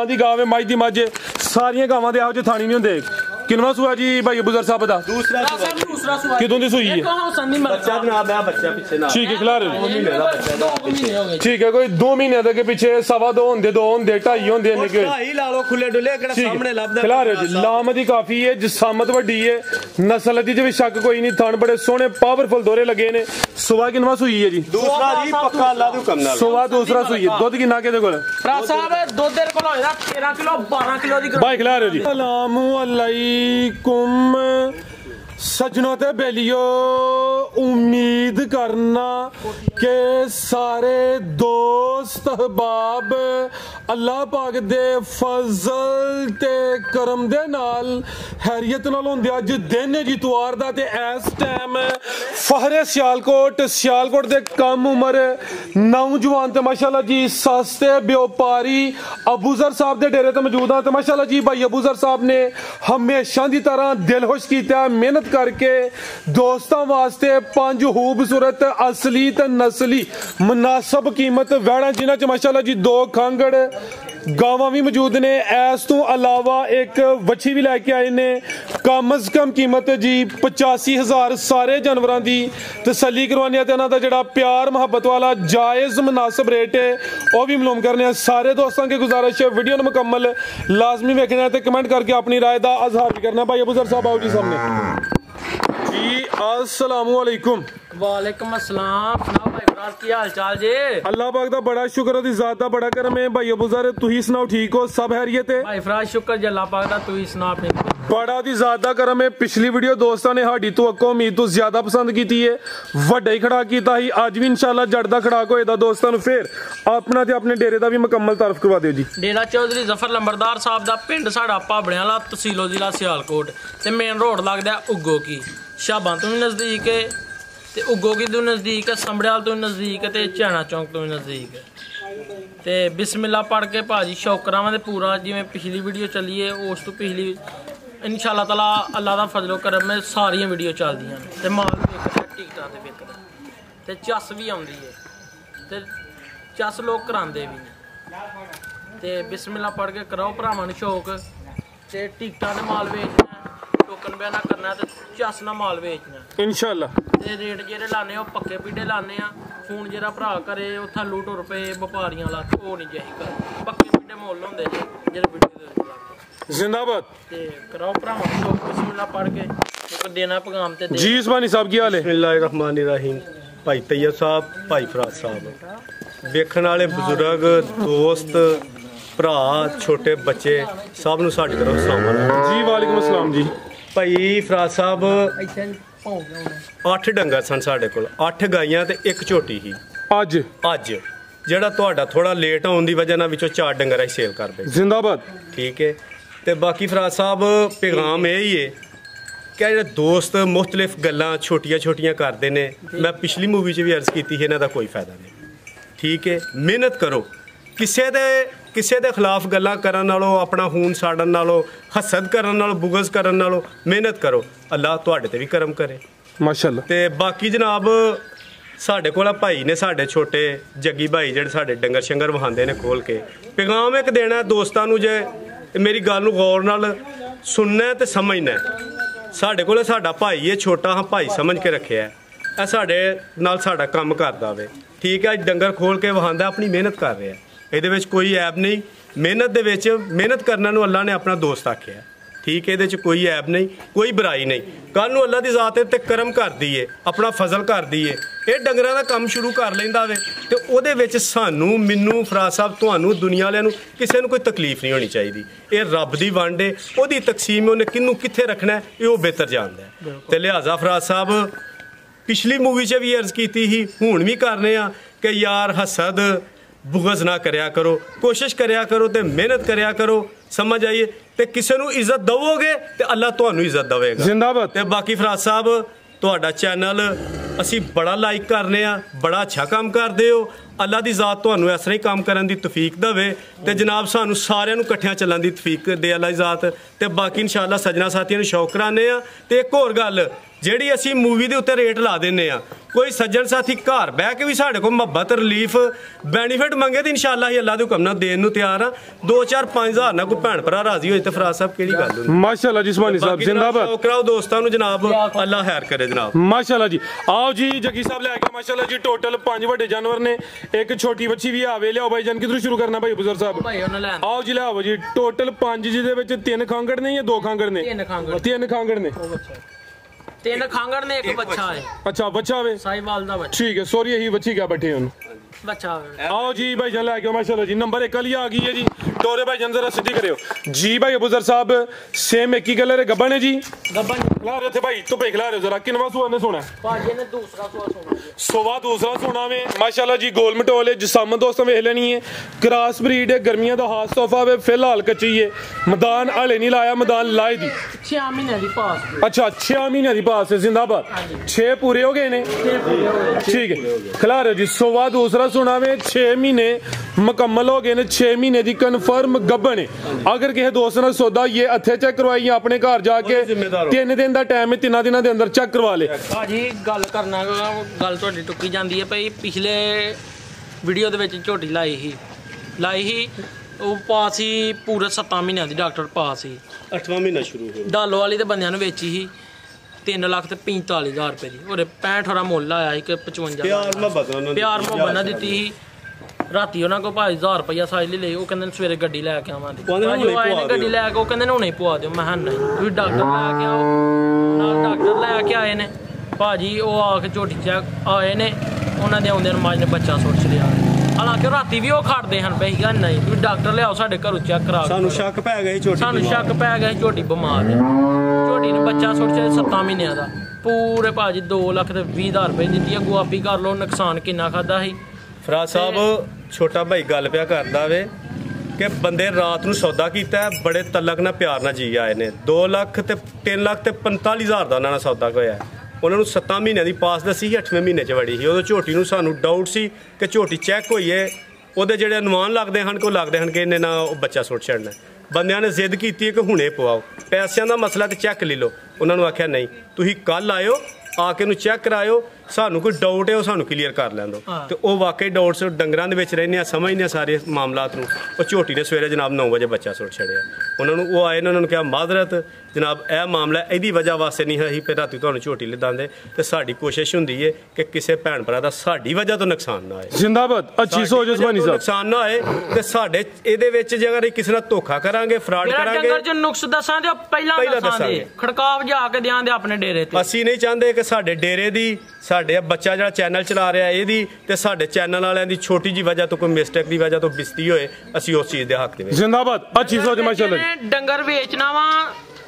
दी गाव है, मज दी मज सारिया गावां दे ਇਹੋ ਜਿਹੇ ਥਾਣੀ ਨਹੀਂ ਹੁੰਦੇ। किनवा सूआ जी भाई अबूजर साहब दा? दूसरा सूआ। कितों दी सूई है? बच्चा जनाब है, बच्चा पीछे ना। ठीक है, खिला रहे हो? 2 महीने दा बच्चा। ठीक है, कोई 2 महीने दे के पीछे 2.5 होंदे, 2 होंदे, 2.5 होंदे ने के 2.5 ला लो खुले डुले केड़ा सामने लबदा। खिला रहे हो जी? लामदी काफी है, जिसामत वड्डी है, नस्ल दी च भी शक कोई नहीं, थन बड़े सोहने पावरफुल दोरे लगे ने। सुआ किनवा सूई है जी? दूसरा जी पक्का अल्लाह दी हुक्म नाल। सुआ दूसरा सूई है। दुध किन्ना के दे कोल? भरा साहब दुध दे कोल होएगा 13 किलो 12 किलो दी। भाई खिला रहे हो जी? अस्सलाम अलैकुम सजनों ते बेलियो, उम्मीद करना के सारे दोस्त अहबाब अल्लाह पाक दे फजल ते करम दे नाल हैरियत नाल होंदे। अज दिन जी इतवार दा ते इस टाइम फहरे सियालकोट दे कम उम्र नौजवान ते माशाल्लाह जी सस्ते व्यापारी अबूजर साहब दे डेरे ते मौजूद हां। ते माशाल्लाह जी भाई अबूजर साहब ने हमेशा दी तरह दिल खुश कीता, मेहनत करके दोस्तों वास्ते 5 खूबसूरत असली ते नस्ली मुनासब कीमत वैड़ा जिन्हां च माशाल्लाह जी 2 खांगड़ गावां भी मौजूद ने। इस तो अलावा एक वच्छी भी लैके आए ने। कम अज कम कीमत जी 85,000 सारे जानवरों की तसली करवाने ते इन्हां दा जिहड़ा प्यार मुहब्बत वाला जायज़ मुनासिब रेट है वह भी मालूम करने। सारे दोस्तों की गुजारिश है वीडियो मुकम्मल लाजमी वेखना ते कमेंट करके अपनी राय का इजहार भी करना। भाई अबूजर साहब आओ जी सामने जी। अस्सलाम वालेकुम। वालेकुम अस्सलाम। सुनाओ भाई फराज की हाल चाल जी? अल्लाह पाक दा बड़ा शुक्र, ओदी जात दा बड़ा करम है। भाई अबूजर तुही सुनाओ, ठीक हो? सब हैरियत है? भाई फराज शुक्र जी अल्लाह पाक दा, तू ही सुना अपनी। बड़ा दी जात दा करम है। पिछली वीडियो दोस्तों ने साडी तो अक्को उम्मीद तो ज्यादा पसंद की है, वड्डा ही खड़ा कीता ही। अज भी इंशाल्लाह जड़ दा खड़ाक होएगा दोस्तों नूं। फिर अपना ते अपने डेरे दा भी मुकम्मल तारफ करवा दिओ जी। डेरा चौधरी जफर लंबरदार साहब दा पिंड साडा भाबड़ियां वाला, तहसीलो जिला सियालकोट ते मेन रोड लगदा उग्गो की। शाबां तो भी नज़दीक है ते उग्गो की तो नज़दीक है, संबड़ियाल तो नज़दीक है ते चाणा चौंक तो भी नज़दीक है। ते बिस्मिल्लाह पढ़ के भाजी शौक करावां ते पूरा जिवें पिछली वीडियो चली है उस तो पिछली इंशाअल्लाह ताला अल्लाह दा फजलो करम में सारियां वीडियो चलदियां ने ते माल विकदा, टिकटां ते विकदा ते चस भी आउंदी है ते चस लोग करांदे भी ने। ते बिस्मिल्लाह पढ़ के कराओ भरावां नूं शौक ते टिकटां दे माल बेचना, टोकन बयाना करना ते चस ना माल बेचना इंशाअल्लाह। ते रेट जेह्ड़े लाने ओह् पक्के पीढ़े लाने आ। फोन जेह्ड़ा भरा करे ओह् थल्लू टुर पे व्यापारियां ला ओह् नहीं चाहिए कर, पक्के पीढ़े मोल होंदे जेह्ड़े वीडियो दे जिंदाबाद। ते कराओ भरावां शौक बिस्मिल्लाह पढ़ के एक देना पैगाम ते जी। इस्मानी साहब की हाल है? बिस्मिल्लाहिर्रहमानिर्रहीम। भाई तैयब साहब, भाई फराज साहब, वेखण वाले बुजुर्ग दोस्त भरा छोटे बच्चे सब नूं साडी तरफ सलाम जी। वालेकुम अस्सलाम जी। भाई फराज साहब 8 डंगर सन साडे कोल, 8 गाइयां ते 1 झोटी ही। अज ਜਿਹੜਾ ਤੁਹਾਡਾ थोड़ा लेट होने की वजह ਨਾਲ ਵਿੱਚੋਂ 4 डंगर ਅਸੀਂ सेल कर दे। जिंदाबाद। ठीक है। तो बाकी फराज साहब पैगाम यही है कि जो दोस्त मुख्तलिफ गल्लां छोटियां छोटियां करते हैं, मैं पिछली मूवी च भी अर्ज की थी, इन्हां दा कोई फायदा नहीं। ठीक है, मेहनत करो। किसी दे खिलाफ गल्लां करन नालों, अपना खून साड़न नालों, हसद करन नालों, बुगज करन नालों मेहनत करो, अल्लाह तुहाडे ते भी करम करे माशाअल्लाह। ते बाकी जनाब साढ़े कोल भाई ने, साढ़े छोटे जग्गी भाई जेह्ड़े साढ़े डंगर शंगर वहांदे ने खोल के। पैगाम एक देना दोस्तां नूं, जे मेरी गल नूं गौर नाल सुनना ते समझना। साढ़े कोल साडा भाई है, छोटा हाँ भाई समझ के रखिया है, साढ़े नाल साडा कम करदा वे। ठीक है, डंगर खोल के वहांदा, अपनी मेहनत कर रहा है, इहदे विच कोई ऐब नहीं। मेहनत दे विच मेहनत करना नूं अल्लाह ने अपना दोस्त आख्या। ठीक है, ये कोई ऐब नहीं, कोई बुराई नहीं। कल नूं अल्लाह दी ज़ात ते करम कर दी है, अपना फजल कर दी है, ये डंगरां दा काम शुरू कर लैंदा वे ते ओहदे विच सानू, मैनू, फराज साहब, तुहानू, दुनिया वालियां नूं किसी नूं कोई तकलीफ नहीं होनी चाहिए। ये रब दी वंड है, ओहदी तकसीम उन्हें किनू कित्थे रखना है ये वो बेहतर जानदा है। ते लिहाजा फराज साहब पिछली मूवी च भी अर्ज की ही, हुण भी करने आ कि यार हसद बुगज ना करया करो, कोशिश करया करो ते मेहनत करया करो। समझ आइए, ते किसी नूं इज्जत दवोगे ते अल्लाह तुहानू इज्जत देवेगा। जिंदाबाद। ते बाकी फराज साहब तुहाडा चैनल असी बड़ा लाइक करने आ, बड़ा अच्छा काम करदे हो, ਅੱਲਾ ਦੀ ਜ਼ਾਤ ਤੁਹਾਨੂੰ ਇਸ ਤਰ੍ਹਾਂ ਹੀ ਕੰਮ ਕਰਨ ਦੀ ਤੌਫੀਕ ਦੇਵੇ ਤੇ ਜਨਾਬ ਸਾਨੂੰ ਸਾਰਿਆਂ ਨੂੰ ਇਕੱਠਿਆਂ ਚੱਲਣ ਦੀ ਤੌਫੀਕ ਦੇ ਅੱਲਾ ਦੀ ਜ਼ਾਤ। ਤੇ ਬਾਕੀ ਇਨਸ਼ਾਅੱਲਾ ਸੱਜਣਾ ਸਾਥੀਆਂ ਨੂੰ ਸ਼ੌਕ ਕਰਾਉਂਦੇ ਆ। ਤੇ ਇੱਕ ਹੋਰ ਗੱਲ ਜਿਹੜੀ ਅਸੀਂ ਮੂਵੀ ਦੇ ਉੱਤੇ ਰੇਟ ਲਾ ਦਿੰਨੇ ਆ, ਕੋਈ ਸੱਜਣ ਸਾਥੀ ਘਰ ਬਹਿ ਕੇ ਵੀ ਸਾਡੇ ਕੋਲ ਮੁਹੱਬਤ ਰਿਲੀਫ ਬੈਨੀਫਿਟ ਮੰਗੇ ਤੇ ਇਨਸ਼ਾਅੱਲਾ ਹੀ ਅੱਲਾ ਦੇ ਹੁਕਮ ਨਾਲ ਦੇਣ ਨੂੰ ਤਿਆਰ ਆ। 2-4-5 ਨਾਲ ਕੋਈ ਭੈਣ ਭਰਾ ਰਾਜ਼ੀ ਹੋਏ ਤੇ ਫਰਾਜ਼ ਸਾਹਿਬ ਕਿਹੜੀ ਗੱਲ ਹੋਣੀ। ਮਾਸ਼ਾਅੱਲਾ ਜਿਸਮਾਨੀ ਸਾਹਿਬ ਜ਼ਿੰਦਾਬਾਦ। ਸ਼ੌਕ ਕਰਾਓ ਦੋਸਤਾਂ ਨੂੰ ਜਨਾਬ, ਅੱਲਾ ਖੈਰ ਕਰੇ ਜਨਾਬ। ਮਾਸ਼ਾਅੱਲਾ ਜੀ। ਆਓ ਜੀ ਜੱਗੀ ਸਾਹਿਬ ਲੈ ਕੇ ਮਾਸ਼ਾਅੱਲਾ ਜੀ ਟੋਟਲ 5 ਵੱਡੇ ਜਾਨਵਰ ਨੇ, ਇੱਕ ਛੋਟੀ ਬੱਚੀ ਵੀ ਆਵੇ। ਲਿਆਓ ਭਾਈ ਜਾਨ, ਕਿਧਰੋਂ ਸ਼ੁਰੂ ਕਰਨਾ ਭਾਈ ਬਜ਼ੁਰਗ ਸਾਹਿਬ? ਭਾਈ ਉਹਨਾਂ ਲੈ ਆਓ ਜੀ ਲਿਆਓ ਜੀ। ਟੋਟਲ 5 ਜਿਹਦੇ ਵਿੱਚ 3 ਖਾਂਗੜ ਨੇ ਜਾਂ 2 ਖਾਂਗੜ ਨੇ? 3 ਖਾਂਗੜ। 3 ਖਾਂਗੜ ਨੇ। 3 ਖਾਂਗੜ ਨੇ, ਇੱਕ ਬੱਚਾ ਹੈ। ਅੱਛਾ ਬੱਚਾ ਵੇ ਸਾਈਵਾਲ ਦਾ ਬੱਚਾ। ਠੀਕ ਹੈ, ਸੌਰੀ ਇਹੀ ਬੱਚੀ ਕਿਆ ਬੈਠੇ ਹੁਣ ਬੱਚਾ। आओ जी भाई जान लैके माशाल्लाह जी नंबर 1 वाली आ गई है जी। टोरे भाई जान जरा सीधी करियो जी। भाई अबूजर साहब सेम एक ही कलर है, गब्बन है जी। गब्बन खिला रहे थे भाई तो पे खिला रहे हो जरा। किनवा सुआ ने सोना भाजी ने दूसरा सोना सोवा दूसरा सोना में माशाल्लाह जी। गोल मटोल है जिसामत दोस्तों वेख लेनी है। क्रॉस ब्रीड है, गर्मियां दा खास तोहफा है। फिलहाल कच्ची है, मैदान हाले नहीं लाया, मैदान लाए दी 6 महीने दी पास। अच्छा 6 महीने दी पास है जिंदाबाद। 6 पूरे हो गए ने, ठीक है। खिला रहे हो जी। सोवा दूसरा सोना में 6 महीने मुकम्मल हो गए ने। 6 महीने दी कन्फर्म गब्बन है। अगर किसी दोस्त ने सौदा ये हथे चेक करवाई अपने घर जाके 3 दिन का टाइम है, 3 दिनों के अंदर चेक करवा ले। भाजी गल करना गल तुहाडी टुक्की जांदी है भाई। पिछले वीडियो दे विच झोटी लाई ही ਉਹ ਪਾਸ ਹੀ ਪੂਰੇ 7 ਮਹੀਨਿਆਂ ਦੀ ਡਾਕਟਰ ਪਾਸ ਹੀ। 8ਵਾਂ ਮਹੀਨਾ ਸ਼ੁਰੂ ਹੋ ਡਾਲੋ ਵਾਲੀ ਤੇ ਬੰਦਿਆਂ ਨੂੰ ਵੇਚੀ ਸੀ 3,45,000 ਰੁਪਏ ਦੀ। ਉਹਦੇ 65 ਮੋਲ ਆਇਆ ਸੀ ਕਿ 55 ਪਿਆਰ ਮੁਹੱਬਤ ਨਾਲ ਦਿੱਤੀ ਸੀ। ਰਾਤੀ ਉਹਨਾਂ ਕੋਲ ਭਾਈ 1000 ਰੁਪਇਆ ਸਾਈਜ਼ ਲਈ। ਉਹ ਕਹਿੰਦੇ ਸਵੇਰੇ ਗੱਡੀ ਲੈ ਕੇ ਆਵਾਂਗੇ। ਗੱਡੀ ਲੈ ਕੇ ਉਹ ਕਹਿੰਦੇ ਨੇ ਹੁਣੇ ਪਵਾ ਦਿਓ। ਮੈਂ ਨਹੀਂ, ਤੁਸੀਂ ਡਾਕਟਰ ਲੈ ਕੇ ਆਓ। ਨਾਲ ਡਾਕਟਰ ਲੈ ਕੇ ਆਏ ਨੇ ਭਾਜੀ। ਉਹ ਆ ਕੇ ਝੋਟੀ ਚੈੱਕ ਆਏ ਨੇ, ਉਹਨਾਂ ਦੇ ਆਉਂਦੇ ਨੂੰ ਮਾਜ ਨੇ ਬੱਚਾ ਸੁੱਟ ਛੜਿਆ। ਹਾਲਾਂਕਿ ਰਾਤੀ ਵੀ ਉਹ ਖੜਦੇ ਹਨ ਪਈ ਗਾ ਨਹੀਂ, ਤੁਸੀਂ ਡਾਕਟਰ ਲਿਆਓ ਸਾਡੇ ਘਰੋਂ ਚੈੱਕ ਕਰਾ। ਸਾਨੂੰ ਸ਼ੱਕ ਪੈ ਗਿਆ ਝੋਟੀ, ਸਾਨੂੰ ਸ਼ੱਕ ਪੈ ਗਿਆ ਝੋਟੀ ਬਿਮਾਰ ਹੈ। ਝੋਟੀ ਨੇ ਬੱਚਾ ਸੁੱਟ ਛੜਿਆ 7 ਮਹੀਨਿਆਂ ਦਾ। ਪੂਰੇ ਭਾਜੀ 2,20,000 ਰੁਪਏ ਦਿੱਤੀ। ਅੱਗੋਂ ਆਪੀ ਕਰ ਲਓ ਨੁਕਸਾਨ ਕਿੰਨਾ ਖਾਦਾ ਸੀ। ਫਰਾਜ਼ ਸਾਹਿਬ ਛੋਟਾ ਭਾਈ ਗੱਲ ਪਿਆ ਕਰਦਾ ਵੇ ਕਿ ਬੰਦੇ ਰਾਤ ਨੂੰ ਸੌਦਾ ਕੀਤਾ, ਬੜੇ ਤਲਕ ਨਾਲ ਪਿਆਰ ਨਾਲ ਜੀ ਆਏ ਨੇ। 2 ਲੱਖ ਤੇ 3 ਲੱਖ ਤੇ 45,000 ਦਾ ਉਹਨਾਂ ਨਾਲ ਸੌਦਾ ਹੋਇਆ। ਉਹਨਾਂ ਨੂੰ 7 ਮਹੀਨਿਆਂ ਦੀ ਪਾਸ ਦੱਸੀ ਸੀ, 8ਵੇਂ ਮਹੀਨੇ 'ਚ ਵੜੀ ਸੀ। ਉਦੋਂ ਝੋਟੀ ਨੂੰ ਸਾਨੂੰ ਡਾਊਟ ਸੀ ਕਿ ਝੋਟੀ ਚੈੱਕ ਹੋਈ ਹੈ। ਉਹਦੇ ਜਿਹੜੇ ਅਨੁਮਾਨ ਲੱਗਦੇ ਹਨ ਕਿ ਇਹਨੇ ਨਾ ਉਹ ਬੱਚਾ ਸੁੱਟ ਛੱਡਣਾ। ਬੰਦਿਆਂ ਨੇ ਜ਼ਿੱਦ ਕੀਤੀ ਕਿ ਹੁਣੇ ਪਵਾਓ, ਪੈਸਿਆਂ ਦਾ ਮਸਲਾ ਤੇ ਚੈੱਕ ਲੈ ਲਓ। ਉਹਨਾਂ ਨੂੰ ਆਖਿਆ ਨਹੀਂ, ਤੁਸੀਂ ਕੱਲ ਆਇਓ, ਆ ਕੇ ਉਹਨੂੰ ਚੈੱਕ ਕਰਾਇਓ, ਸਾਨੂੰ ਕੋਈ ਡਾਊਟ ਹੈ ਉਹ ਸਾਨੂੰ ਕਲੀਅਰ ਕਰ ਲੈਣ ਦਿਓ। ਤੇ ਉਹ ਵਾਕਈ ਡਾਊਟਸ ਡੰਗਰਾਂ ਦੇ ਵਿੱਚ ਰਹਿੰਦੇ ਆ, ਸਮਝਦੇ ਆ ਸਾਰੇ ਮਾਮਲਾਤ ਨੂੰ। ਉਹ ਝੋਟੀ ਨੇ ਸਵੇਰੇ ਜਨਾਬ 9 ਵਜੇ ਬੱਚਾ ਸੁੱਟ ਛੱਡਿਆ। ਉਹਨਾਂ ਨੂੰ ਉਹ ਆਏ ਨੇ, ਉਹਨਾਂ ਨੂੰ ਕਿਹਾ ਮਾਜ਼ਰਤ ਜਨਾਬ ਇਹ ਮਾਮਲਾ ਇਹਦੀ ਵਜ੍ਹਾ ਵਾਸਤੇ ਨਹੀਂ ਹੈ, ਅਸੀਂ ਫਿਰ ਰਾਤੀ ਤੁਹਾਨੂੰ ਝੋਟੀ ਲਿਦਾਂਦੇ। ਤੇ ਸਾਡੀ ਕੋਸ਼ਿਸ਼ ਹੁੰਦੀ ਹੈ ਕਿ ਕਿਸੇ ਭੈਣ ਭਰਾ ਦਾ ਸਾਡੀ ਵਜ੍ਹਾ ਤੋਂ ਨੁਕਸਾਨ ਨਾ ਹੋਏ। ਜ਼ਿੰਦਾਬਾਦ। ਅੱਛੀ ਸੋਚ ਜਸਮਾਨੀ ਸਾਹਿਬ। ਨੁਕਸਾਨ ਨਾ ਹੋਏ ਤੇ ਸਾਡੇ ਇਹਦੇ ਵਿੱਚ ਜੇ ਅਗਰ ਕਿਸੇ ਨਾਲ ਧੋਖਾ ਕਰਾਂਗੇ, ਫਰਾਡ ਕਰਾਂਗੇ, ਡੰਗਰ 'ਚ ਨੁਕਸ ਦੱਸਾਂ ਤੇ ਪਹਿਲਾਂ ਦੱਸਾਂਗੇ, ਖੜਕਾਵ ਜਾ ਕੇ ਦਿਆਂ ਦੇ ਆਪਣੇ ਡੇਰੇ ਤੇ। ਅਸੀਂ ਨਹੀਂ ਚਾਹੁੰਦੇ ਕਿ ਸਾਡੇ ਡੇਰੇ ਦੀ, ਸਾਡੇ ਬੱਚਾ ਜਿਹੜਾ ਚੈਨਲ ਚਲਾ ਰਿਹਾ ਇਹਦੀ ਤੇ ਸਾਡੇ ਚੈਨਲ ਵਾਲਿਆਂ ਦੀ ਛੋਟੀ ਜੀ ਵਜ੍ਹਾ ਤੋਂ, ਕੋਈ ਮਿਸਟੇਕ ਦੀ ਵਜ੍ਹਾ ਤੋਂ ਬਿਸਤੀ ਹੋਏ। ਅਸੀਂ ਉਸ ਚੀਜ਼ ਦੇ ਹੱਕ ਦੇ ਵਿੱਚ। ਜ਼ਿੰਦਾਬਾਦ। ਅੱਛੀ ਸੋਚ ਮਾਸ਼ਾਅੱਲਾ। ਡੰਗਰ ਵੇਚਣਾ ਵਾ,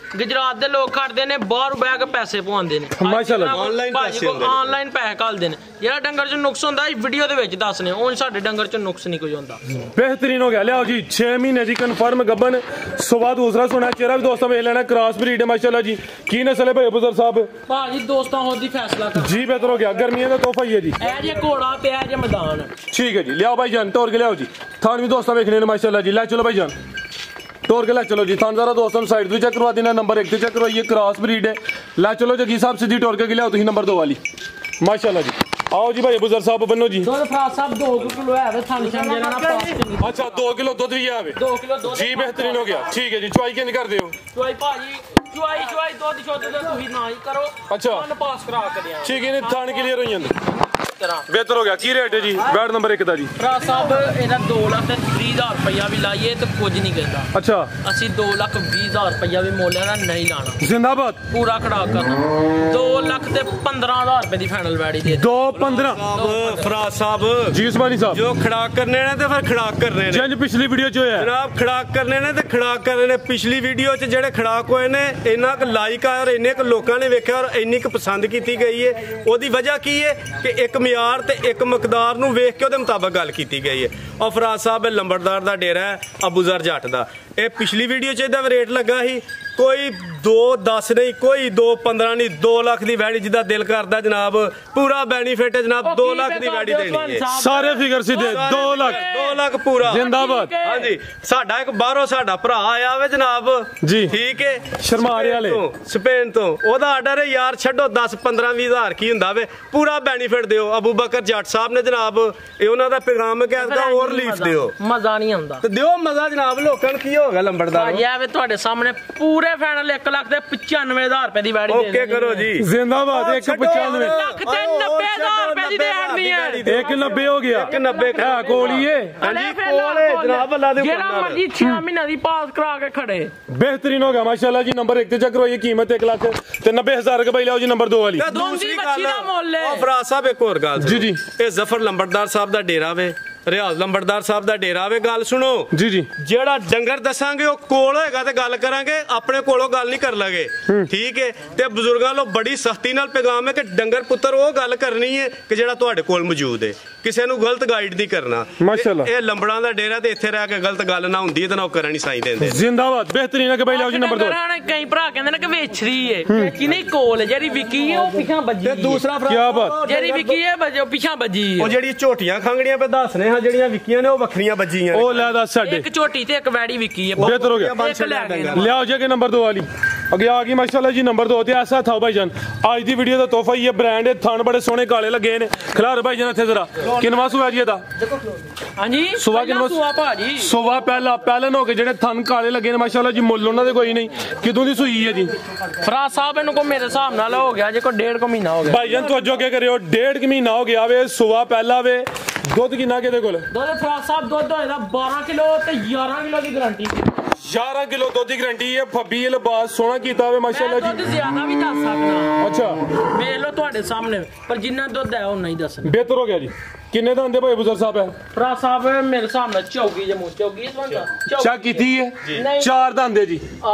ਗੁਜਰਾਤ ਦੇ ਲੋਕ ਖੜਦੇ ਨੇ, ਬਾਹਰ ਬਹਿ ਕੇ ਪੈਸੇ ਪਵਾਉਂਦੇ ਨੇ ਮਾਸ਼ਾਅੱਲਾ। ਆਨਲਾਈਨ ਪੈਸੇ ਘੱਲਦੇ ਨੇ। ਜਿਹੜਾ ਡੰਗਰ 'ਚ ਨੁਕਸ ਹੁੰਦਾ ਵੀਡੀਓ ਦੇ ਵਿੱਚ ਦੱਸਨੇ, ਉਹ ਸਾਡੇ ਡੰਗਰ 'ਚ ਨੁਕਸ ਨਹੀਂ ਕੋਈ ਹੁੰਦਾ। बेहतरीन हो गया। लियाओ जी 6 महीने की कन्फर्म गब्बन। सुबह दूसरा सोना। चेहरा भी दोस्तों वेख लेना। क्रॉस ब्रीड है माशाल्लाह जी। की नस्ल है भाई अबूजर साहब? भाजी दोस्तां होर दी फैसला कर जी। बेहतर हो गया। गर्मियों का तोहफा ही है जी। ए जे घोड़ा पे जे मैदान। ठीक है जी। लियाओ भाई जान तोड़ के लियाओ जी। थान भी दोस्तों वेखने ने माशाल्लाह जी। लै चलो भाई जान तोड़ के लै चलो जी। थान जरा दोस्तों साइड भी चेक करवा देना। नंबर 1 चेक करवाइए। क्रॉस ब्रीड है। लै चलो जगी साहब सीधी तोड़ के लियाओ तुम नंबर 2 वाली माशाल्लाह जी। आओ जी भाई अबूजर साहब बनो जी। दुध फराज साहब 2 किलो है थान समझे ना पास। अच्छा 2 किलो दूध भी है 2 किलो दूध जी। बेहतरीन हो गया। ठीक है जी। चुवाई क्या नहीं कर दो चुवाई भाजी चुवाई दूध शोध तुम ना ही करो। अच्छा पास करा के दिया। ठीक है थान क्लियर हो जाते। बेहतर हो गया। की रेट है जी बैड नंबर 1 ਦਾ ਜੀ? ਫਰਾਜ਼ ਸਾਹਿਬ ਇਹਦਾ 2,30,000 ਰੁਪਇਆ ਵੀ ਲਾਈਏ ਤੇ ਕੁਝ ਨਹੀਂ ਕਹਿੰਦਾ। ਅੱਛਾ ਅਸੀਂ 2,20,000 ਰੁਪਇਆ ਵੀ ਮੁੱਲ ਇਹਦਾ ਨਹੀਂ ਲਾਣਾ। ਜ਼ਿੰਦਾਬਾਦ। ਪੂਰਾ ਖੜਾ ਕਰਨਾ। 2,15,000 ਰੁਪਏ ਦੀ ਫਾਈਨਲ ਵੈੜੀ ਦੇ 2,15। ਫਰਾਜ਼ ਸਾਹਿਬ ਜੀ ਉਸਮਾਨੀ ਸਾਹਿਬ ਜੋ ਖੜਾਕ ਕਰਨੇ ਨੇ ਤੇ ਫਿਰ ਖੜਾਕ ਕਰਨੇ ਨੇ। ਜਿੰਜ ਪਿਛਲੀ ਵੀਡੀਓ 'ਚ ਹੋਇਆ ਜਨਾਬ, ਖੜਾਕ ਕਰਨੇ ਨੇ ਤੇ ਖੜਾਕ ਕਰਨੇ ਨੇ। ਪਿਛਲੀ ਵੀਡੀਓ 'ਚ ਜਿਹੜੇ ਖੜਾਕ ਹੋਏ ਨੇ ਇੰਨਾ ਕੁ ਲਾਈਕ ਆਇਆ ਔਰ ਇੰਨੇ ਕੁ ਲੋਕਾਂ ਨੇ ਵੇਖਿਆ ਔਰ ਇੰਨੀ ਕੁ ਪਸੰਦ ਕੀਤੀ ਗਈ ਹੈ। ਉਹਦੀ ਵਜ੍ਹਾ ਕੀ ਹੈ ਕਿ ਇੱਕ ਮਿਆਰ ਤੇ ਇੱਕ ਮਕਦਾਰ ਨੂੰ ਵੇਖ ਕੇ ਉਹਦੇ ਮੁਤਾਬਕ ਗੱਲ ਕੀਤੀ ਗਈ ਹੈ। ਔਰ ਫਰਾਜ਼ ਸਾਹਿਬ ਲੰਬੜਦਾਰ ਦਾ ਡੇਰਾ ਹੈ ਅਬੂਜ਼ਰ ਜੱਟ ਦਾ। ਇਹ ਪਿਛਲੀ ਵੀਡੀਓ 'ਚ ਇਹਦਾ ਰੇਟ ਲੱਗਾ ਸੀ ਕੋਈ 2-10 ਨਹੀਂ, ਕੋਈ 2-15 ਨਹੀਂ, 2 ਲੱਖ ਦੀ ਵੈੜੀ ਜਿੱਦਾਂ ਦਿਲ ਕਰਦਾ ਜਨਾਬ। ਪੂਰਾ ਬੈਨੀਫਿਟ ਹੈ ਜਨਾਬ, 2 ਲੱਖ ਦੀ ਵੈੜੀ ਦੇਣੀ ਹੈ। ਸਾਰੇ ਫਿਗਰ ਸਿੱਧੇ 2 ਲੱਖ 2 ਲੱਖ ਪੂਰਾ ਜ਼ਿੰਦਾਬਾਦ। ਹਾਂਜੀ, ਸਾਡਾ ਇੱਕ ਬਾਹਰੋਂ ਸਾਡਾ ਭਰਾ ਆਇਆ ਵੇ ਜਨਾਬ ਜੀ, ਠੀਕ ਹੈ, ਸ਼ਰਮਾਰੇ ਵਾਲੇ ਸਪੇਨ ਤੋਂ। ਉਹਦਾ ਆਰਡਰ ਹੈ ਯਾਰ, ਛੱਡੋ 10-15-20 ਹਜ਼ਾਰ ਕੀ ਹੁੰਦਾ ਵੇ, ਪੂਰਾ ਬੈਨੀਫਿਟ ਦਿਓ। ਅਬੂ ਬਕਰ ਜੱਟ ਸਾਹਿਬ ਨੇ ਜਨਾਬ, ਇਹ ਉਹਨਾਂ ਦਾ ਪੈਗਾਮ ਕਹਿੰਦਾ ਹੋਰ ਲੀਫ ਦਿਓ, ਮਜ਼ਾ ਨਹੀਂ ਆਉਂਦਾ ਤੇ ਦਿਓ ਮਜ਼ਾ ਜਨਾਬ। ਲੋਕਾਂ ਨੂੰ ਕੀ ਹੋ ਗਿਆ ਲੰਬੜਦਾਰ? ਇਹ ਵੇ ਤੁਹਾਡੇ ਸਾਹਮਣੇ ਪੂਰੇ ਫਾਈਨਲ 1,95,000 ਰੁਪਏ ਦੀ ਵੈੜੀ ਓਕੇ ਕਰੋ ਜੀ, ਜ਼ਿੰਦਾਬਾਦ। 195 ਲੱਖ ਤੇ 90,000 ਰੁਪਏ ਦੀ ਦੇਣੀ ਹੈ। 190 ਹੋ ਗਿਆ, 190 ਹੈ ਕੋਲ ਹੀ ਹੈ। ਹਾਂਜੀ ਕੋਲ ਹੈ ਜਨਾਬ, ਅੱਲਾ ਦੇ ਜਿਹੜਾ ਹੁਕਮ ਨਾਲ। ਮਰਜੀ 6 ਮਹੀਨੇ ਦੀ ਪਾਸ ਕਰਾ ਕੇ ਖੜੇ। बेहतरीन हो गया माशाल्लाह जी। नंबर 1 ਤੇ ਚੱਕ ਰੋਈ कीमत 1,90,000 ਰੁਪਏ ਲਿਆਓ ਜੀ। ਨੰਬਰ 2 ਵਾਲੀ ਦੂਸਰੀ ਬੱਚੀ ਦਾ ਮੁੱਲ ਹੈ। ਫਰਾਜ਼ ਸਾਹਿਬ ਇੱਕ ਹੋਰ ਗੱਲ ਜੀ, ਜੀ। ਇਹ ਜ਼ਫਰ ਲੰਬੜਦਾਰ ਸਾਹਿਬ ਦਾ ਡੇਰਾ ਵੇ, ਰਿਆਜ਼ ਲੰਬੜਦਾਰ ਸਾਹਿਬ ਦਾ ਡੇਰਾ ਵੇ। ਗੱਲ ਸੁਣੋ ਜੀ, ਜੀ। ਜਿਹੜਾ ਡੰਗਰ ਦੱਸਾਂਗੇ ਉਹ ਕੋਲ ਹੋਏਗਾ ਤੇ ਗੱਲ ਕਰਾਂਗੇ, ਆਪਣੇ ਕੋਲੋਂ ਗੱਲ ਨਹੀਂ ਕਰ ਲਾਂਗੇ, ਠੀਕ ਹੈ। ਤੇ ਬਜ਼ੁਰਗਾਂ ਨੂੰ ਬੜੀ ਸਖਤੀ ਨਾਲ ਪੈਗਾਮ ਹੈ ਕਿ ਡੰਗਰ ਪੁੱਤਰ ਉਹ ਗੱਲ ਕਰਨੀ ਹੈ ਕਿ ਜਿਹੜਾ ਤੁਹਾਡੇ ਕੋਲ ਮੌਜੂਦ ਹੈ, ਕਿਸੇ ਨੂੰ ਗਲਤ ਗਾਈਡ ਨਹੀਂ ਕਰਨਾ। ਮਾਸ਼ਾਅੱਲਾ। ਇਹ ਲੰਬੜਾਂ ਦਾ ਡੇਰਾ ਤੇ ਇੱਥੇ ਰਹਿ ਕੇ ਗਲਤ ਗੱਲ ਨਾ ਹੁੰਦੀ ਹੈ ਤੇ ਨਾ ਉਹ ਕਰਨ ਨਹੀਂ ਸਾਈ ਦਿੰਦੇ। ਜ਼ਿੰਦਾਬਾਦ। ਬਿਹਤਰੀਨ ਹੈ ਕਿ ਭਾਈ ਲਿਆਓ ਜੀ ਨੰਬਰ 2। ਕਈ ਭਰਾ ਕਹਿੰਦੇ ਨੇ ਕਿ ਵੇਚ ਰਹੀ ਹੈ, ਵੇਚੀ ਨਹੀਂ ਕੋਲ ਜਿਹੜੀ ਵਿਕੀ ਹੈ ਉਹ ਪਿਛਾਂ ਵੱਜੀ ਤੇ ਦੂਸਰਾ ਕੀ ਬਾਤ, ਜਿਹੜੀ ਵਿਕੀ ਹੈ ਉਹ ਪਿਛਾਂ ਵੱਜੀ ਉਹ ਜਿਹੜੀ ਝੋਟੀਆਂ ਖੰਗੜੀਆਂ ਪੇ ਦੱਸਨੇ ਹਾਂ, ਜਿਹੜੀਆਂ ਵਿਕੀਆਂ ਨੇ ਉਹ ਵੱਖਰੀਆਂ ਵੱਜੀਆਂ। ਉਹ ਲੈ ਦੱਸ ਸਾਡੇ ਇੱਕ ਝੋਟੀ ਤੇ ਇੱਕ ਵੈੜੀ ਵਿਕੀ ਹੈ। ਬਿਹਤਰ ਹੋ ਗਿਆ। ਇੱਕ ਲੈ ਗਏ ਲਿਆਓ ਜੀ ਕਿ ਨੰबर 2 वाली अगे आ गई माशाल्लाह जी। नंबर 2 ਤੇ ऐसा था भाईजान आज ਦੀ ਵੀਡੀਓ ਦਾ ਤੋਹਫਾ ਹੀ ਹੈ। ਬ੍ਰਾਂਡ ਥਣ ਬੜੇ ਸੋਹਣੇ ਕਾਲੇ ਲੱਗੇ ਨੇ। ਖਿਲਾਰ ਭਾਈਜਾਨ ਇੱਥੇ ਜ਼ਰਾ ਕਿੰਨਵਾ ਸੂਆ ਜੀ ਇਹਦਾ? ਹਾਂਜੀ ਸੁਬਾ ਕਿੰਨਵਾ ਸੂਆ ਭਾਜੀ? ਸੁਬਾ ਪਹਿਲਨ ਹੋ ਕੇ ਜਿਹੜੇ ਥਣ ਕਾਲੇ ਲੱਗੇ ਨੇ ਮਾਸ਼ਾਅੱਲਾ ਜੀ। ਮੁੱਲ ਉਹਨਾਂ ਦੇ ਕੋਈ ਨਹੀਂ। ਕਿਦੋਂ ਦੀ ਸੂਈ ਹੈ ਜੀ? ਫਰਾਜ਼ ਸਾਹਿਬ ਇਹਨੂੰ ਕੋ ਮੇਰੇ ਹਿਸਾਬ ਨਾਲ ਹੋ ਗਿਆ ਜੇ ਕੋਈ 1.5 ਮਹੀਨਾ ਹੋ ਗਿਆ ਭਾਈਜਾਨ। ਤਵੱਜੋ ਕੇ ਕਰਿਓ, 1.5 ਮਹੀਨਾ ਹੋ ਗਿਆ ਵੇ। ਸੁਬਾ ਪਹਿਲਾ ਵੇ। ਦੁੱਧ ਕਿੰਨਾ ਕਿਹਦੇ ਕੋਲ? ਦੁੱਧ ਫਰਾਜ਼ ਸਾਹਿਬ ਦੁੱਧ ਹੋਏਗਾ 12 ਕਿਲੋ ਤੇ 11 ਕਿਲੋ ਦੀ ਗਾਰੰਟੀ। 11 ਕਿਲੋ ਦੁੱਧ ਦੀ ਗਾਰੰਟੀ ਹੈ। ਫੱਬੀ ਲਿਬਾਸ ਸੋਹਣਾ ਕੀਤਾ ਹੋਵੇ ਮਾਸ਼ਾਅੱਲਾ ਜੀ। ਦੁੱਧ ਜ਼ਿਆਦਾ ਵੀ ਦੱਸ ਸਕਦਾ। ਅੱਛਾ ਵੇਖ ਲਓ ਤੁਹਾਡੇ ਸਾਹਮਣੇ, ਪਰ ਜਿੰਨਾ ਦੁੱਧ ਹੈ ਉਹ ਨਹੀਂ ਦੱਸਣਾ। ਬਿਹਤਰ ਹੋ ਗਿਆ ਜੀ। ਕਿੰਨੇ ਦਾ ਆਂਦੇ ਭਾਈ ਬਜ਼ੁਰਗ ਸਾਹਿਬ ਹੈ? ਫਰਾਜ਼ ਸਾਹਿਬ ਮੇਰੇ ਹਿਸਾਬ ਨਾਲ ਚੌਗੀ ਜਮੂ ਚੌਗੀ ਚੈੱਕ ਕੀਤੀ ਹੈ? 4 ਦਾ ਆਂਦੇ ਜੀ।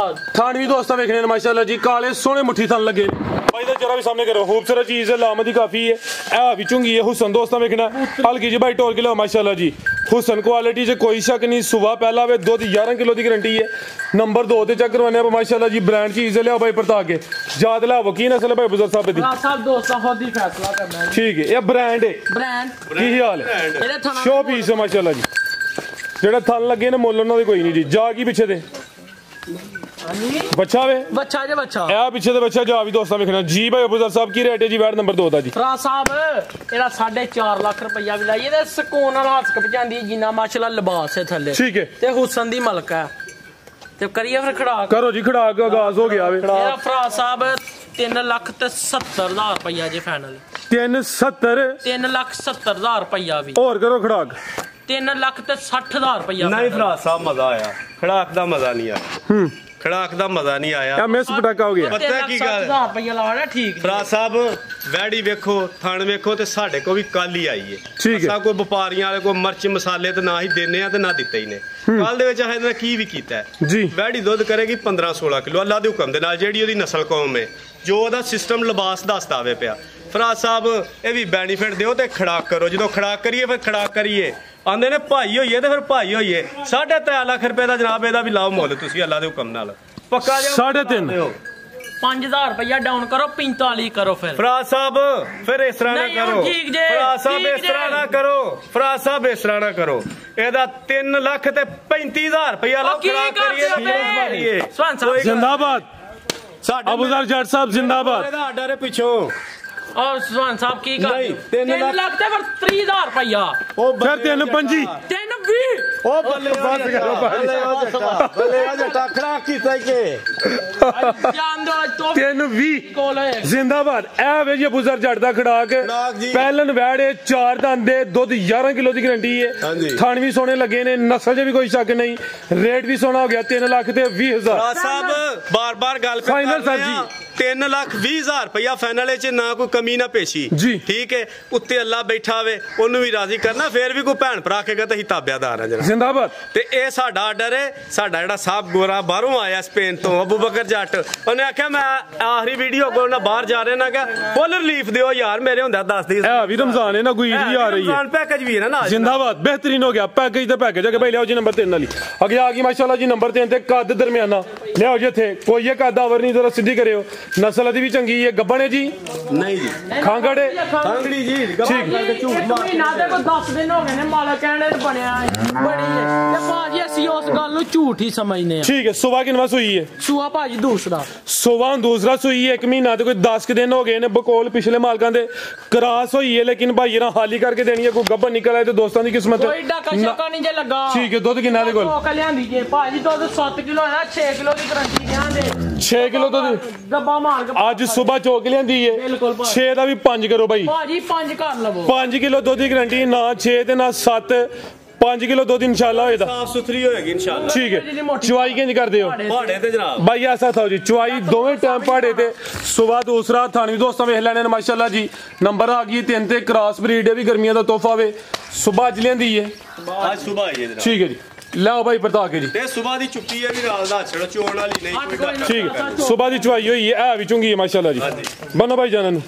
ਥਾਣ ਵੀ ਦੋਸਤਾਂ ਵੇਖਣੇ ਨੇ ਮਾਸ਼ਾਅੱਲਾ ਜੀ। ਕਾਲੇ ਸੋਹਣੇ ਮੁੱਠੀ ਥਣ ਲੱਗੇ ਭਾਈ ਦਾ ਜਰਾ ਵੀ ਸਾਹਮਣੇ ਕਰੋ। ਖੂਬਸੂਰਤ ਚੀਜ਼ ਹੈ, ਲਾਮਦੀ ਕਾਫੀ ਹੈ। ਇਹ ਵੀ ਚੁੰਗੀ ਹੈ। ਹੁਸਨ ਦੋਸਤਾਂ ਵੇਖਣਾ ਹਲਕੀ ਜੀ ਭਾਈ ਟੋਰ ਕਿਲੋ ਮਾਸ਼ਾਅੱਲਾ ਜੀ। ਹੁਸਨ ਕੁਆਲਿਟੀ 'ਚ ਕੋਈ ਸ਼ੱਕ ਨਹੀਂ। ਸੁਬਾ ਪਹਿਲਾ ਵੇ। ਦੁੱਧ 11 ਕਿਲੋ ਦੀ ਗਾਰੰਟੀ ਹੈ। ਨੰबर 2 ਤੇ ਚੈੱਕ ਕਰਵਾने आप माशाल्लाह जी। ब्रांड चीज लिया भाई परता के याद लिया की नस्ल है भाई बुजुर्ग साहब दी? साहब दोस्तों खुद ही फैसला करना है। ठीक है, ये ब्रांड है। ब्रांड की हाल है? शो पीस है माशाल्लाह जी। जेड़ा थन लगे ने मुੱਲ ਉਹਨਾਂ ਦੇ ਕੋਈ ਨਹੀਂ ਜੀ। ਜਾ ਕੀ ਪਿੱਛੇ ਤੇ ਬੱਚਾ ਵੇ? ਬੱਚਾ ਜੇ ਬੱਚਾ। ਇਹ ਪਿੱਛੇ ਤੇ ਬੱਚਾ ਜਾ ਵੀ ਦੋਸਤਾਂ ਵੇਖਣਾ ਜੀ। ਭਾਈ ਬਜ਼ੁਰਗ ਸਾਹਿਬ ਕੀ ਰੇਟ ਹੈ ਜੀ ਵੈਟ ਨੰबर 2 ਦਾ ਜੀ? ਫਰਾਜ਼ ਸਾਹਿਬ ਇਹਦਾ 4.5 ਲੱਖ ਰੁਪਇਆ ਵੀ ਲਾਈਏ ਤੇ ਸਕੂਨ ਨਾਲ ਹੱਸ ਕੇ ਪਜਾਂਦੀ ਜਿੰਨਾ ਮਾਸ਼ਾਅੱਲਾ ਲਿਬਾਸ ਹੈ ਥੱਲੇ। ਠੀਕ ਹੈ। ਤੇ ਹੁਸਨ ਦੀ ਮਲਕ ਹੈ। ਤੇ ਕਰੀਏ ਫਿਰ ਖੜਾ ਕਰੋ ਜੀ। ਖੜਾ ਕੇ ਆਗਾਜ਼ ਹੋ ਗਿਆ ਵੇ। ਇਹਦਾ ਫਰਾਜ਼ ਸਾਹਿਬ 3,70,000 ਰੁਪਇਆ ਜੇ ਫਾਈਨਲ। 370 3,70,000 ਰੁਪਇਆ ਵੀ ਹੋਰ ਕਰੋ ਖੜਾਕ। 3,60,000 ਰੁਪਇਆ ਨਹੀਂ ਫਰਾਜ਼ ਸਾਹਿਬ ਮਜ਼ਾ ਆਇਆ। ਖੜਾਕ ਦਾ ਮਜ਼ਾ ਨਹੀਂ ਆਇਆ। ਖੜਾਕ ਦਾ ਮਜ਼ਾ ਨਹੀਂ ਆਇਆ। ਇਹ ਮਿਸ ਪਟਾਕਾ ਹੋ ਗਿਆ। ਪਤਾ ਕੀ ਗੱਲ 3,60,000 ਰੁਪਇਆ ਲਾਣਾ ਠੀਕ। ਫਰਾਜ਼ ਸਾਹਿਬ ਵੈੜੀ ਵੇਖੋ, ਥਣ ਵੇਖੋ ਤੇ ਸਾਡੇ ਕੋ ਵੀ ਕੱਲ ਹੀ ਆਈ ਹੈ। ਅਸਾਂ ਕੋਈ ਵਪਾਰੀਆਂ ਵਾਲੇ ਕੋਈ ਮਿਰਚ ਮਸਾਲੇ ਤੇ ਨਾ ਹੀ ਦੇਨੇ ਆ ਤੇ ਨਾ ਦਿੱਤੇ ਹੀ ਨੇ। ਕੱਲ ਦੇ ਵਿੱਚ ਇਹਨੇ ਕੀ ਵੀ ਕੀਤਾ ਹੈ ਜੀ। ਵੈੜੀ ਦੁੱਧ ਕਰੇਗੀ 15-16 ਕਿਲੋ ਅੱਲਾ ਦੇ ਹੁਕਮ ਦੇ ਨਾਲ। ਜਿਹੜੀ ਉਹਦੀ ਨਸਲ ਕੌਮ ਹੈ, ਜੋ ਉਹਦਾ ਸਿਸਟਮ ਲਿਬਾਸ ਦੱਸਦਾ ਆਵੇ ਪਿਆ। ਫਰਾਜ਼ ਸਾਹਿਬ ਇਹ ਵੀ ਬੈਨੀਫਿਟ ਦਿਓ ਤੇ ਖੜਾਕ ਕਰੋ। ਜਦੋਂ ਖੜਾਕ ਕਰੀਏ ਫਿਰ ਖੜਾਕ ਕਰੀਏ। ਆਂਦੇ ਨੇ ਭਾਈ ਹੋਈਏ ਤੇ ਫਿਰ ਭਾਈ ਹੋਈਏ। 3.5 ਲੱਖ ਰੁਪਏ ਦਾ ਜਨਾਬ ਇਹਦਾ ਵੀ ਲਾਓ ਮੁੱਲ ਤੁਸੀਂ ਅੱਲਾ ਦੇ ਹੁਕਮ ਨਾਲ। ਪੱਕਾ ਜਿਹਾ 3.5 5,000 ਰੁਪਇਆ ਡਾਊਨ ਕਰੋ 45 ਕਰੋ ਫਿਰ। ਫਰਾਜ਼ ਸਾਹਿਬ ਫਿਰ ਇਸ ਤਰ੍ਹਾਂ ਨਾ ਕਰੋ। ਠੀਕ ਜੇ ਫਰਾਜ਼ ਸਾਹਿਬ ਇਸ ਤਰ੍ਹਾਂ ਨਾ ਕਰੋ। ਫਰਾਜ਼ ਸਾਹਿਬ ਇਸ ਤਰ੍ਹਾਂ ਨਾ ਕਰੋ। ਇਹਦਾ 3,35,000 ਰੁਪਇਆ ਲਾਓ। ਖੜਾਕ ਕਰੀਏ। जिंदाबाद। अबू ज़र जट साहब जिंदाबाद। ਇਹਦਾ ਆਰਡਰ ਹੈ ਪਿੱਛੋਂ। और सुभान साहब की कर नहीं, 3 लाख ते फिर 30,000 रुपया फिर 3,25 3,20 ओ बल्ले बस करो बल्ले आ जटा खड़ा कीता के जान दो तो 3,20 ਕੋਲ ਹੈ जिंदाबाद। ए वे जी अबू ज़र जट दा खड़ाक पहलन वैड़े 4 दंदे दुध 11 किलो दी गारंटी है। थान भी सोने लगे ने, नस्ल च भी कोई शक नहीं। रेट भी सोना हो गया 3,20,000 साहब। बार बार गल फाइनल सर जी 3,20,000 रुपया फाइनल ना कोई कमी ना पेशी जी। ठीक है। उत्ते अल्लाह बैठा वे ओनू भी राजी करना। फिर भी कोई भैन भरा केगा तो ताबेदार है जनाब। जिंदाबाद। ते ए साडा आर्डर है। साडा जेड़ा साहब गोरा बाहरों आया स्पेन तो अबू बकर जट उन्हें आख्या मैं आखिरी वीडियो को ना बाहर जा रहे ना क्या फुल रिलीफ दियो यार मेरे हुंदा 10 दिन ए भी रमजान है ना कोई ईद आ रही है। रमजान पैकेज भी है ना। जिंदाबाद। बेहतरीन हो गया पैकेज। तो पैकेज है भाई लियाओ जी नंबर 3 वाली। अगे आ गई माशाल्लाह जी नंबर 3 ते कद दरमियाना ਲਿਆਓ ਜੀ ਇੱਥੇ ਕੋਈ ਇੱਕ ਆਦਾਵਰ ਨਹੀਂ ਜ਼ਰਾ ਸਿੱਧੀ ਕਰਿਓ ਨਸਲ ਦੀ ਵੀ ਚੰਗੀ ਹੈ ਗੱਬਣ ਹੈ ਜੀ ਨਹੀਂ ਜੀ ਖਾਂਗੜੇ ਖਾਂਗੜੀ ਜੀ ਠੀਕ ਮਹੀਨਾ ਤੇ ਕੋਈ 10 ਦਿਨ ਹੋ ਗਏ ਨੇ ਮਾਲਕ ਕਹਿੰਦੇ ਬਣਿਆ ਬਣੀ ਹੈ ਤੇ ਭਾਜੀ ਅਸੀਂ ਉਸ ਗੱਲ ਨੂੰ ਝੂਠ ਹੀ ਸਮਝਨੇ ਆ ਠੀਕ ਹੈ ਸੁਬਾ ਕਿੰਨਾ ਸੂਈ ਹੈ ਸੂਆ ਭਾਜੀ ਦੂਸਰਾ ਸੁਬਾ ਦੂਸਰਾ ਸੂਈ ਹੈ 1 ਮਹੀਨਾ ਤੇ ਕੋਈ 10 ਦਿਨ ਹੋ ਗਏ ਨੇ ਬਕੋਲ ਪਿਛਲੇ ਮਾਲਕਾਂ ਦੇ ਕਰਾਸ ਹੋਈ ਹੈ ਲੇਕਿਨ ਭਾਈ ਇਹਨਾਂ ਹਾਲੀ ਕਰਕੇ ਦੇਣੀ ਹੈ ਕੋਈ ਗੱਬਣ ਨਿਕਲ ਆਏ ਤੇ ਦੋਸਤਾਂ ਦੀ ਕਿਸਮਤ ਕੋਈ ਡਾਕਾ ਸ਼ੱਕਾ ਨਹੀਂ ਜੇ ਲੱਗਾ ਠੀਕ ਹੈ ਦੁੱਧ ਕਿੰਨਾ ਦੇ ਕੋਲ ਉਹ ਲਿਆਂਦੀ ਜੇ ਭਾਜੀ ਦੁੱਧ 7 ਕਿਲੋ ਹੈ 6 ਕਿਲੋ ਦੀ ਗਰੰਟੀ ਦਿਆਂਦੇ 6 ਕਿਲੋ ਦੁੱਧ ਡੱਬਾ ਮਾਰ ਕੇ ਅੱਜ ਸਵੇਰ ਚੋਕ ਲਿਆਂਦੀ ਹੈ ਬਿਲਕੁਲ 6 ਦਾ ਵੀ 5 ਕਰੋ ਭਾਈ ਭਾਜੀ 5 ਕਰ ਲਵੋ 5 ਕਿਲੋ ਦੁੱਧ ਦੀ ਗਰੰਟੀ ਨਾ 6 ਤੇ ਨਾ 7 5 ਕਿਲੋ ਦੁੱਧ ਇਨਸ਼ਾਅੱਲਾ ਹੋਏਗਾ ਸਾਫ ਸੁਥਰੀ ਹੋਏਗੀ ਇਨਸ਼ਾਅੱਲਾ ਠੀਕ ਹੈ ਚੁਆਈ ਕਿੰਜ ਕਰਦੇ ਹੋ ਪਹਾੜੇ ਤੇ ਜਨਾਬ ਭਾਈ ਐਸਾ ਥਾਓ ਜੀ ਚੁਆਈ ਦੋਵੇਂ ਟਾਈਮ ਪਹਾੜੇ ਤੇ ਸਵੇਰ ਦੂਸਰਾ ਥਾਣੀ ਦੋਸਤਾਂ ਵੇਖ ਲੈਣੇ ਨੇ ਮਾਸ਼ਾਅੱਲਾ ਜੀ ਨੰਬਰ ਆ ਗਈ 3 ਤੇ ਕ੍ਰਾਸ ਬਰੀਡ ਹੈ ਵੀ ਗਰਮੀਆਂ ਦਾ ਤੋਹਫਾ ਵੇ ਸਵੇਰ ਅੱਜ ਲਿਆਂਦੀ ਹੈ ਅੱਜ ਸਵੇਰ ਆਈ ਹੈ ਜਨਾਬ ਠੀਕ ਹੈ ਜੀ ਲਓ ਭਾਈ ਪਰਤਾ ਕੇ ਜੀ ਤੇ ਸਵੇਰ ਦੀ ਚੁੱਕੀ ਹੈ ਵੀ ਰਾਤ ਦਾ ਛੜ ਚੋਣ ਵਾਲੀ ਨਹੀਂ ਕੋਈ ਠੀਕ ਹੈ ਸਵੇਰ ਦੀ ਚੁਆਈ ਹੋਈ ਹੈ ਇਹ ਵੀ ਚੁੰਗੀ ਹੈ ਮਾਸ਼ਾਅੱਲਾ ਜੀ ਬਨੋ ਭਾਈ ਜਾਨਨ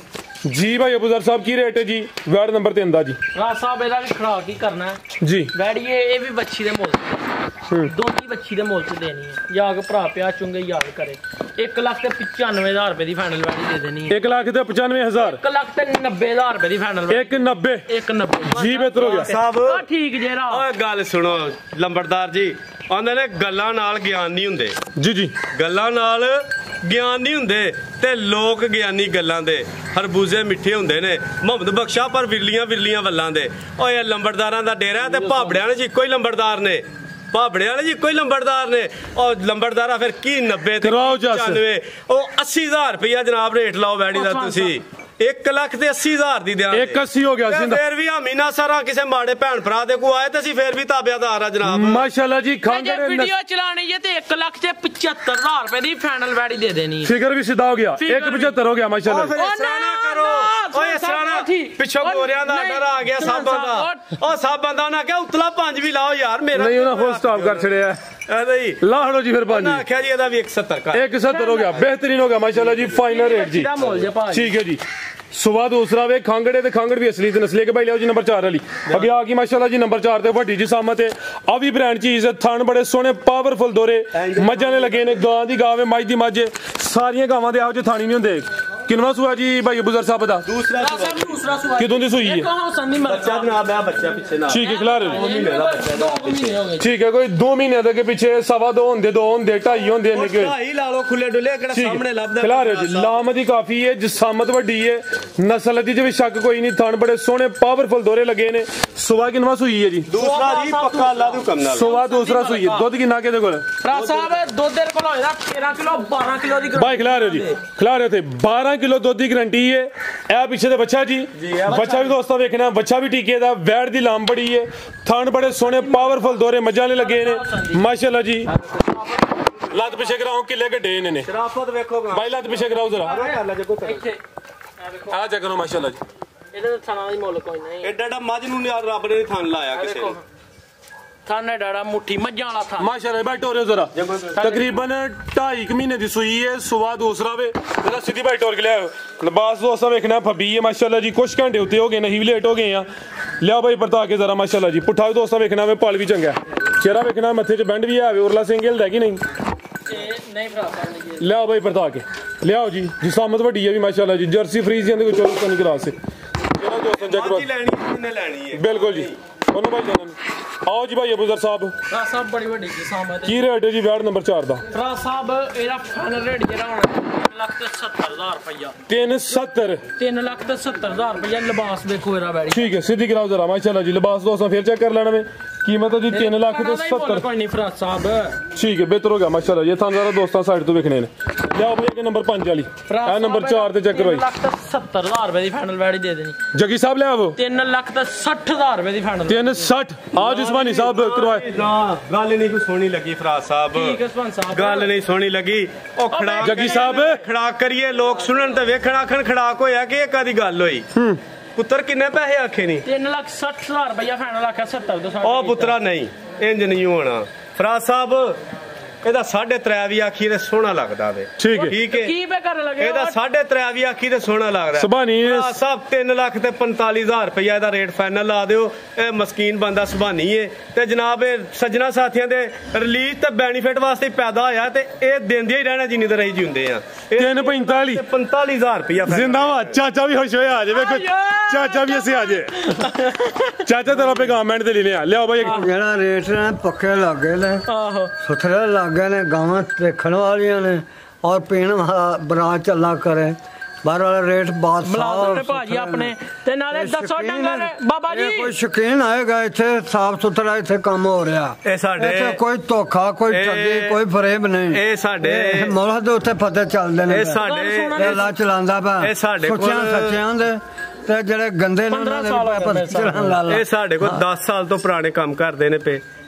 ਜੀ ਭਾਈ ਅਬੂਜ਼ਰ ਸਾਹਿਬ ਕੀ ਰੇਟ ਹੈ ਜੀ ਵਾਰਡ ਨੰਬਰ 3 ਦਾ ਜੀ ਰਾਜ ਸਾਹਿਬ ਇਹਦਾ ਵੀ ਖੜਾ ਕੀ ਕਰਨਾ ਜੀ ਬੈੜੀਏ ਇਹ ਵੀ ਬੱਚੀ ਦੇ ਮੁੱਲ ਦੋਨੀ ਬੱਚੀ ਦੇ ਮੁੱਲ ਚ ਦੇਣੀ ਹੈ ਯਾਗ ਭਰਾ ਪਿਆ ਚੁੰਗੇ ਯਾਦ ਕਰੇ 1,95,000 ਰੁਪਏ ਦੀ ਫਾਈਨਲ ਵੈਲੀ ਦੇ ਦੇਣੀ ਹੈ 1,95,000 1,90,000 ਰੁਪਏ ਦੀ ਫਾਈਨਲ 190 190 ਜੀ ਬਿਹਤਰ ਹੋ ਗਿਆ ਸਾਹਿਬ ਠੀਕ ਜੇਰਾ ਓਏ ਗੱਲ ਸੁਣੋ ਲੰਬੜਦਾਰ ਜੀ ਆਂਦੇ ਨੇ ਗੱਲਾਂ ਨਾਲ ਗਿਆਨ ਨਹੀਂ ਹੁੰਦੇ ਜੀ ਜੀ ਗੱਲਾਂ ਨਾਲ ਗਿਆਨ ਨਹੀਂ ਹੁੰਦੇ ਤੇ ਲੋਕ ਗਿਆਨੀ ਗੱਲਾਂ ਦੇ ਖਰਬੂਜ਼ੇ ਮਿੱਠੇ ਹੁੰਦੇ ਨੇ ਮੁਹੰਮਦ ਬਖਸ਼ਾ ਪਰ ਵਿਰਲੀਆਂ ਵੱਲਾਂ ਦੇ ਓਏ ਲੰਬੜਦਾਰਾਂ ਦਾ ਡੇਰਾ ਤੇ ਭਾਬੜਿਆਂ ਨੇ ਜੀ ਇੱਕੋ ਹੀ ਲੰਬੜਦਾਰ ਨੇ ਭਾਬੜੇ ਵਾਲੇ ਜੀ ਕੋਈ ਲੰਬੜਦਾਰ ਨੇ ਉਹ ਲੰਬੜਦਾਰਾ ਫਿਰ ਕੀ 90 ਤੇ 95 ਉਹ 80000 ਰੁਪਇਆ ਜਨਾਬ ਰੇਟ ਲਾਓ ਬੈੜੀ ਦਾ ਤੁਸੀਂ 1,80,000 ਦੀ ਦਿਆਂ 180 ਹੋ ਗਿਆ ਸੀ ਫੇਰ ਵੀ ਹਮੀਨਾ ਸਾਰਾ ਕਿਸੇ ਮਾੜੇ ਭੈਣ ਭਰਾ ਦੇ ਕੋ ਆਏ ਤੇ ਅਸੀਂ ਫੇਰ ਵੀ ਤਾਬਿਆਦਾਰ ਆ ਜਨਾਬ ਮਾਸ਼ਾਅੱਲਾ ਜੀ ਜੇ ਵੀਡੀਓ ਚਲਾਣੀ ਹੈ ਤੇ 1,75,000 ਰੁਪਏ ਦੀ ਫਾਈਨਲ ਵੈੜੀ ਦੇ ਦੇਣੀ ਹੈ ਫਿਗਰ ਵੀ ਸਿੱਧਾ ਹੋ ਗਿਆ 175 ਹੋ ਗਿਆ ਮਾਸ਼ਾਅੱਲਾ ਓਏ ਨਾ ਕਰੋ ਓਏ ਸਾਰਾ ਪਿੱਛੋਂ ਗੋਰਿਆਂ ਦਾ ਆਰਡਰ ਆ ਗਿਆ ਸਾਬਾਂ ਦਾ ਉਹ ਸਾਬਾਂ ਦਾ ਉਹਨਾਂ ਕਿਹਾ ਉਤਲਾ 5 ਵੀ ਲਾਓ ਯਾਰ ਮੇਰਾ ਨਹੀਂ ਉਹਨਾਂ ਫੁੱਲ ਸਟਾਪ ਕਰ ਛੜਿਆ ਐਦਾਂ ਹੀ ਲਾਹੜੋ ਜੀ ਫਿਰ ਭਾਜੀ ਮੈਂ ਆਖਿਆ ਜੀ ਇਹਦਾ ਵੀ 170 ਕਰ 170 ਹੋ ਗਿਆ ਬਿਹਤਰੀਨ ਹੋ ਗਿਆ ਮਾਸ਼ਾਅੱਲਾ ਜੀ ਫਾਈਨਲ ਰੇਟ ਜੀ ਠੀਕ ਹੈ ਜੀ ਸੁਬਾ ਦੂਸਰਾ ਵੇ ਖਾਂਗੜੇ ਤੇ ਖਾਂਗੜ ਵੀ ਅਸਲੀ ਤੇ ਨਸਲੇ ਕੇ ਭਾਈ ਲਿਆਓ ਜੀ ਨੰਬਰ 4 ਵਾਲੀ ਅੱਗੇ ਆ ਗਈ ਮਾਸ਼ਾਅੱਲਾ ਜੀ ਨੰਬਰ 4 ਤੇ ਵੱਡੀ ਜੀ ਸਾਮਤ ਹੈ ਆ ਵੀ ਬ੍ਰਾਂਡ ਚੀਜ਼ ਥਣ ਬੜੇ ਸੋਹਣੇ ਪਾਵਰਫੁਲ ਦੋਰੇ ਮੱਝਾਂ ਨੇ ਲੱਗੇ ਨੇ ਗਾਂ ਦੀ ਗਾਂ ਵੇ ਮੱਝ ਦੀ ਮੱਝ ਸਾਰੀਆਂ ਗਾਵਾਂ ਦੇ ਇਹੋ ਜਿਹੇ ਥਾਣੀ ਨਹੀਂ ਹੁੰਦੇ ਕਿੰਨਵਾ ਸੂਆ ਜੀ ਭਾਈ ਅਬੂਜ਼ਰ ਸਾਹਿਬ ਦਾ ਦੂਸਰਾ ਸੂਆ ਕਿਦੋਂ ਦੀ ਸੂਈ ਹੈ ਬੱਚਾ ਜਨਾਬ ਆ ਬੱਚਾ ਪਿੱਛੇ ਨਾਲ ਠੀਕ ਹੈ ਖਿਲਾ ਰਹੇ 2 ਮਹੀਨੇ ਦਾ ਬੱਚਾ ਠੀਕ ਹੈ ਕੋਈ 2 ਮਹੀਨੇ ਦੇ ਪਿੱਛੇ 2.5 ਹੁੰਦੇ 2 ਹੁੰਦੇ 2.5 ਹੁੰਦੇ ਨਿੱਕੇ 2.5 ਲਾ ਲਓ ਖੁੱਲੇ ਡੁੱਲੇ ਕਿਹੜਾ ਸਾਹਮਣੇ ਲੱਭਦਾ ਖਿਲਾ ਰਹੇ ਜੀ ਲਾਮਦੀ ਕਾਫੀ ਹੈ ਜਸਾਮਤ ਵੱਡੀ ਹੈ ਨਸਲ ਦੀ ਜਿਵੇਂ ਸ਼ੱਕ ਕੋਈ ਨਹੀਂ ਥਣ ਬੜੇ ਸੋਹਣੇ ਪਾਵਰਫੁਲ ਦੋਰੇ ਲੱਗੇ ਨੇ ਸੁਬਾ ਕਿੰਨਵਾ ਸੂਈ ਹੈ ਜੀ ਦੂਸਰਾ ਜੀ ਪੱਕਾ ਅੱਲਾ ਦੀ ਹੁਕਮ ਨਾਲ ਸੁਬਾ ਦੂਸਰਾ ਸੂਈ ਹੈ ਦੁੱਧ ਕਿੰਨਾ ਕਿਹਦੇ ਕੋਲ ਭਰਾ ਸਾਹਿਬ ਦੁੱਧ ਦੇ ਕੋਲ ਹੋਏਗਾ 13 ਕਿਲੋ 12 ਕਿਲੋ ਦੀ ਭਾਈ ਖਿਲਾ ਰਹੇ ਜੀ ਖਿਲਾ ਰਹੇ ਤੇ 12 ਕਿਲੋ ਦੁੱਧ ਦੀ ਗਰੰਟੀ ਹੈ ਇਹ ਪਿੱਛੇ ਤੇ ਬੱਚਾ ਜੀ ਬੱਚਾ ਵੀ ਦੋਸਤਾਂ ਵੇਖਣਾ ਬੱਚਾ ਵੀ ਟੀਕੇ ਦਾ ਵੈੜ ਦੀ ਲਾਮ ਬੜੀ ਹੈ ਥਣ ਬੜੇ ਸੋਹਣੇ ਪਾਵਰਫੁਲ ਦੋਰੇ ਮੱਝਾਂ ਨੇ ਲੱਗੇ ਨੇ ਮਾਸ਼ਾਅੱਲਾ ਜੀ ਲੱਤ ਪਿੱਛੇ ਕਰਾਓ ਕਿੱਲੇ ਗੱਡੇ ਨੇ ਸ਼ਰਾਫਤ ਵੇਖੋ ਭਾਈ ਲੱਤ ਪਿੱਛੇ ਕਰਾਓ ਜ਼ਰਾ ਇੱਥੇ ਆ ਚੈੱਕ ਕਰੋ ਮਾਸ਼ਾਅੱਲਾ ਜੀ ਇਹਦੇ ਥਾਣਾ ਦੀ ਮੁੱਲ ਕੋਈ ਨਹੀਂ ਐਡਾ ਮੱਝ ਨੂੰ ਯਾਰ ਰੱਬ ਨੇ ਥਣ ਲਾਇਆ ਕਿਸੇ ਨੇ ਥਾਣੇ ਡਾੜਾ ਮੁੱਠੀ ਮੱਝਾਂ ਵਾਲਾ ਥਾਂ ਮਾਸ਼ਾਅੱਲਾ ਭਾਈ ਟੋਰਿਓ ਜ਼ਰਾ ਤਕਰੀਬਨ 2.5 ਮਹੀਨੇ ਦੀ ਸੂਈ ਹੈ ਸੁਬਾ ਦੂਸਰਾ ਵੇ ਜਰਾ ਸਿੱਧੀ ਭਾਈ ਟੋਰ ਕੇ ਲਿਆਓ ਲਿਬਾਸ ਦੋਸਤਾਂ ਵੇਖਣਾ ਫੱਬੀ ਹੈ ਮਾਸ਼ਾਅੱਲਾ ਜੀ ਕੁਛ ਘੰਟੇ ਉੱਤੇ ਹੋ ਗਏ ਨਹੀਂ ਵੀ ਲੇਟ ਹੋ ਗਏ ਆ ਲਿਆ ਭਾਈ ਪਰਤਾ ਕੇ ਜ਼ਰਾ ਮਾਸ਼ਾਅੱਲਾ ਜੀ ਪੁੱਠਾ ਵੀ ਦੋਸਤਾਂ ਵੇਖਣਾ ਵੇ ਪਲ ਵੀ ਚੰਗਾ ਚਿਹਰਾ ਵੇਖਣਾ ਮੱਥੇ 'ਚ ਬੈਂਡ ਵੀ ਆਵੇ ਉਰਲਾ ਸਿੰਘ ਹਿਲਦਾ ਕਿ ਨਹੀਂ ਨਹੀਂ ਭਰਾ ਸਾਹਿਬ ਲਿਆਓ ਭਾਈ ਪਰਤਾ ਕੇ ਲਿਆਓ ਜੀ ਜਿਸਾਮਤ ਵੱਡੀ ਹੈ ਵੀ ਮਾਸ਼ਾਅੱਲਾ ਜੀ ਜਰਸੀ ਫਰੀਜ਼ ਦੇ ਕੋਈ 24 ਨਹੀਂ ਕਰਾ ਸੇ ਜਿਹੜਾ ਦੋਸਤਾਂ ਚੈੱਕ ਕਰੋ ਲੈਣੀ ਲੈਣੀ ਹੈ ਬਿਲਕੁਲ ਜੀ ਉਹਨੂੰ ਭਾਈ ਜਾਨਨ ਆਓ ਜੀ ਭਾਈ ਅਬੂਜ਼ਰ ਸਾਹਿਬ ਭਰਾ ਸਾਹਿਬ ਬੜੀ ਵੱਡੀ ਕਿਸਾਮਤ ਕੀ ਰੇਟ ਹੈ ਜੀ ਵਾਰਡ ਨੰਬਰ 4 ਦਾ ਭਰਾ ਸਾਹਿਬ ਇਹਦਾ ਫਾਈਨਲ ਰੇਟ ਜਿਹੜਾ ਹੋਣਾ 3,70,000 ਰੁਪਇਆ 370 3,70,000 ਰੁਪਇਆ ਲਿਬਾਸ ਦੇਖੋ ਇਹਦਾ ਬੈੜੀ ਠੀਕ ਹੈ ਸਿੱਧੀ ਕਰਾਓ ਜ਼ਰਾ ਮਾਸ਼ਾਅੱਲਾ ਜੀ ਲਿਬਾਸ ਦੋਸਤਾਂ ਫਿਰ ਚੈੱਕ ਕਰ ਲੈਣਾ ਵੇ ਕੀਮਤ ਹੈ ਜੀ 3,70,000 ਕੋਈ ਨਹੀਂ ਭਰਾ ਸਾਹਿਬ ਠੀਕ ਹੈ ਬਿਹਤਰ ਹੋ ਗਿਆ ਮਾਸ਼ਾਅੱਲਾ ਜੀ ਤੁਹਾਨੂੰ ਜ਼ਰਾ ਦੋਸਤਾਂ ਸਾਈਡ ਤੋਂ ਵੇਖਣੇ ਨੇ ਲਿਆਓ ਭਾਈ ਅੱਗੇ ਨੰਬਰ 5 ਵਾਲੀ ਇਹ ਨੰਬਰ 4 ਤੇ ਚੈੱਕ ਕਰੋ 3,70,000 ਰੁਪਏ ਦੀ ਫਾਈਨਲ ਵੈੜੀ ਦੇ ਦੇਣੀ ਜੱਗੀ ਸਾਹਿਬ ਲਿਆਵੋ 3,60,000 ਰੁਪਏ ਦੀ ਫਾਈਨਲ 360 ਆਜ ਉਸਮਾਨੀ ਸਾਹਿਬ ਕਰਵਾਏ ਨਾ ਗੱਲ ਨਹੀਂ ਕੋਈ ਸੋਹਣੀ ਲੱਗੀ ਫਰਾਜ਼ ਸਾਹਿਬ ਠੀਕ ਹੈ ਸੁਭਾਨ ਸਾਹਿਬ ਗੱਲ ਨਹੀਂ ਸੋਹਣੀ ਲੱਗੀ ਉਹ ਖੜਾ ਜੱਗੀ ਸਾਹਿਬ ਖੜਾਕ ਕਰੀਏ ਲੋਕ ਸੁਣਨ ਤੇ ਵੇਖਣ ਆਖਣ ਖੜਾਕ ਹੋਇਆ ਕਿ ਇਹ ਕਾਦੀ ਗੱਲ ਹੋਈ ਪੁੱਤਰ ਕਿੰਨੇ ਪੈਸੇ ਆਖੇ ਨਹੀਂ 3,60,000 ਰੁਪਇਆ ਫਾਈਨਲ ਆਖਿਆ 70 ਤੋਂ ਉਹ ਪੁੱਤਰਾ ਨਹੀਂ ਇੰਜ ਨਹੀਂ ਹੋਣਾ ਫਰਾਜ਼ ਸਾਹਿਬ ਇਹਦਾ 3.5 ਵੀ ਆਖੀ ਤੇ ਸੋਹਣਾ ਲੱਗਦਾ ਵੇ ਠੀਕ ਹੈ ਕੀ ਪੇ ਕਰਨ ਲੱਗੇ ਇਹਦਾ 3.5 ਵੀ ਆਖੀ ਤੇ ਸੋਹਣਾ ਲੱਗਦਾ ਸੁਭਾਨੀ ਸਭ 3,45,000 ਰੁਪਇਆ ਇਹਦਾ ਰੇਟ ਫਾਈਨਲ ਲਾ ਦਿਓ ਇਹ ਮਸਕੀਨ ਬੰਦਾ ਸੁਭਾਨੀ ਏ ਤੇ ਜਨਾਬ ਇਹ ਸੱਜਣਾ ਸਾਥੀਆਂ ਦੇ ਰਿਲੀਜ਼ ਤੇ ਬੈਨੀਫਿਟ ਵਾਸਤੇ ਪੈਦਾ ਹੋਇਆ ਤੇ ਇਹ ਦਿੰਦੇ ਹੀ ਰਹਿਣਾ ਜਿੰਨੀ ਦੇਰ ਅਸੀਂ ਜਿਉਂਦੇ ਆ 3.45 ਰੁਪਇਆ ਜ਼ਿੰਦਾਬਾਦ ਚਾਚਾ ਵੀ ਖੁਸ਼ ਹੋਇਆ ਆ ਜਾਵੇ ਚਾਚਾ ਵੀ ਅਸੀਂ ਆ ਜੇ ਚਾਚਾ ਤੇਰਾ ਪੈਗਾਮ ਤੇ ਲੈਨੇ ਆ ਲਿਆਓ ਬਾਈ ਜਿਹੜਾ ਰੇਟ ਨੇ ਪੱਕੇ ਲੱਗੇ ਨੇ ਆਹੋ ਸੁਥਰੇ ਲੱਗੇ ਨੇ ਗਾਵਾਂ ਦੇਖਣ ਵਾਲੀਆਂ ਨੇ ਔਰ ਪੀਣ ਵਾਲਾ ਬਰਾ ਚੱਲਾ ਕਰੇ ਬਾਹਰ ਵਾਲਾ ਰੇਟ ਬਾਤ ਮਲਾਜ਼ਮ ਨੇ ਭਾਜੀ ਆਪਣੇ ਤੇ ਨਾਲੇ ਦੱਸੋ ਡੰਗਰ ਬਾਬਾ ਜੀ ਕੋਈ ਸ਼ੌਕੀਨ ਆਏਗਾ ਇੱਥੇ ਸਾਫ ਸੁਥਰਾ ਇੱਥੇ ਕੰਮ ਹੋ ਰਿਹਾ ਇਹ ਸਾਡੇ ਇੱਥੇ ਕੋਈ ਧੋਖਾ ਕੋਈ ਠੱਗੀ ਕੋਈ ਫਰੇਬ ਨਹੀਂ ਇਹ ਸਾਡੇ ਮੌਲਾ ਦੇ ਉੱਤੇ ਫਤਿਹ ਚੱਲਦੇ ਨੇ ਇਹ ਸਾਡੇ ਅੱਲਾ ਚਲਾਉਂਦਾ ਪਿਆ ਇਹ ਸਾਡੇ ਕੋਲ ਸੱਚਿਆਂ ਦੇ ਤੇ ਜਿਹੜੇ ਗੰਦੇ ਨੇ ਉਹਨਾਂ ਦੇ ਇਹ ਸਾਡੇ ਕੋਲ 10 ਸਾਲ ਤੋਂ ਪੁਰਾਣੇ ਕੰਮ ਕਰਦੇ ਨੇ ਪਏ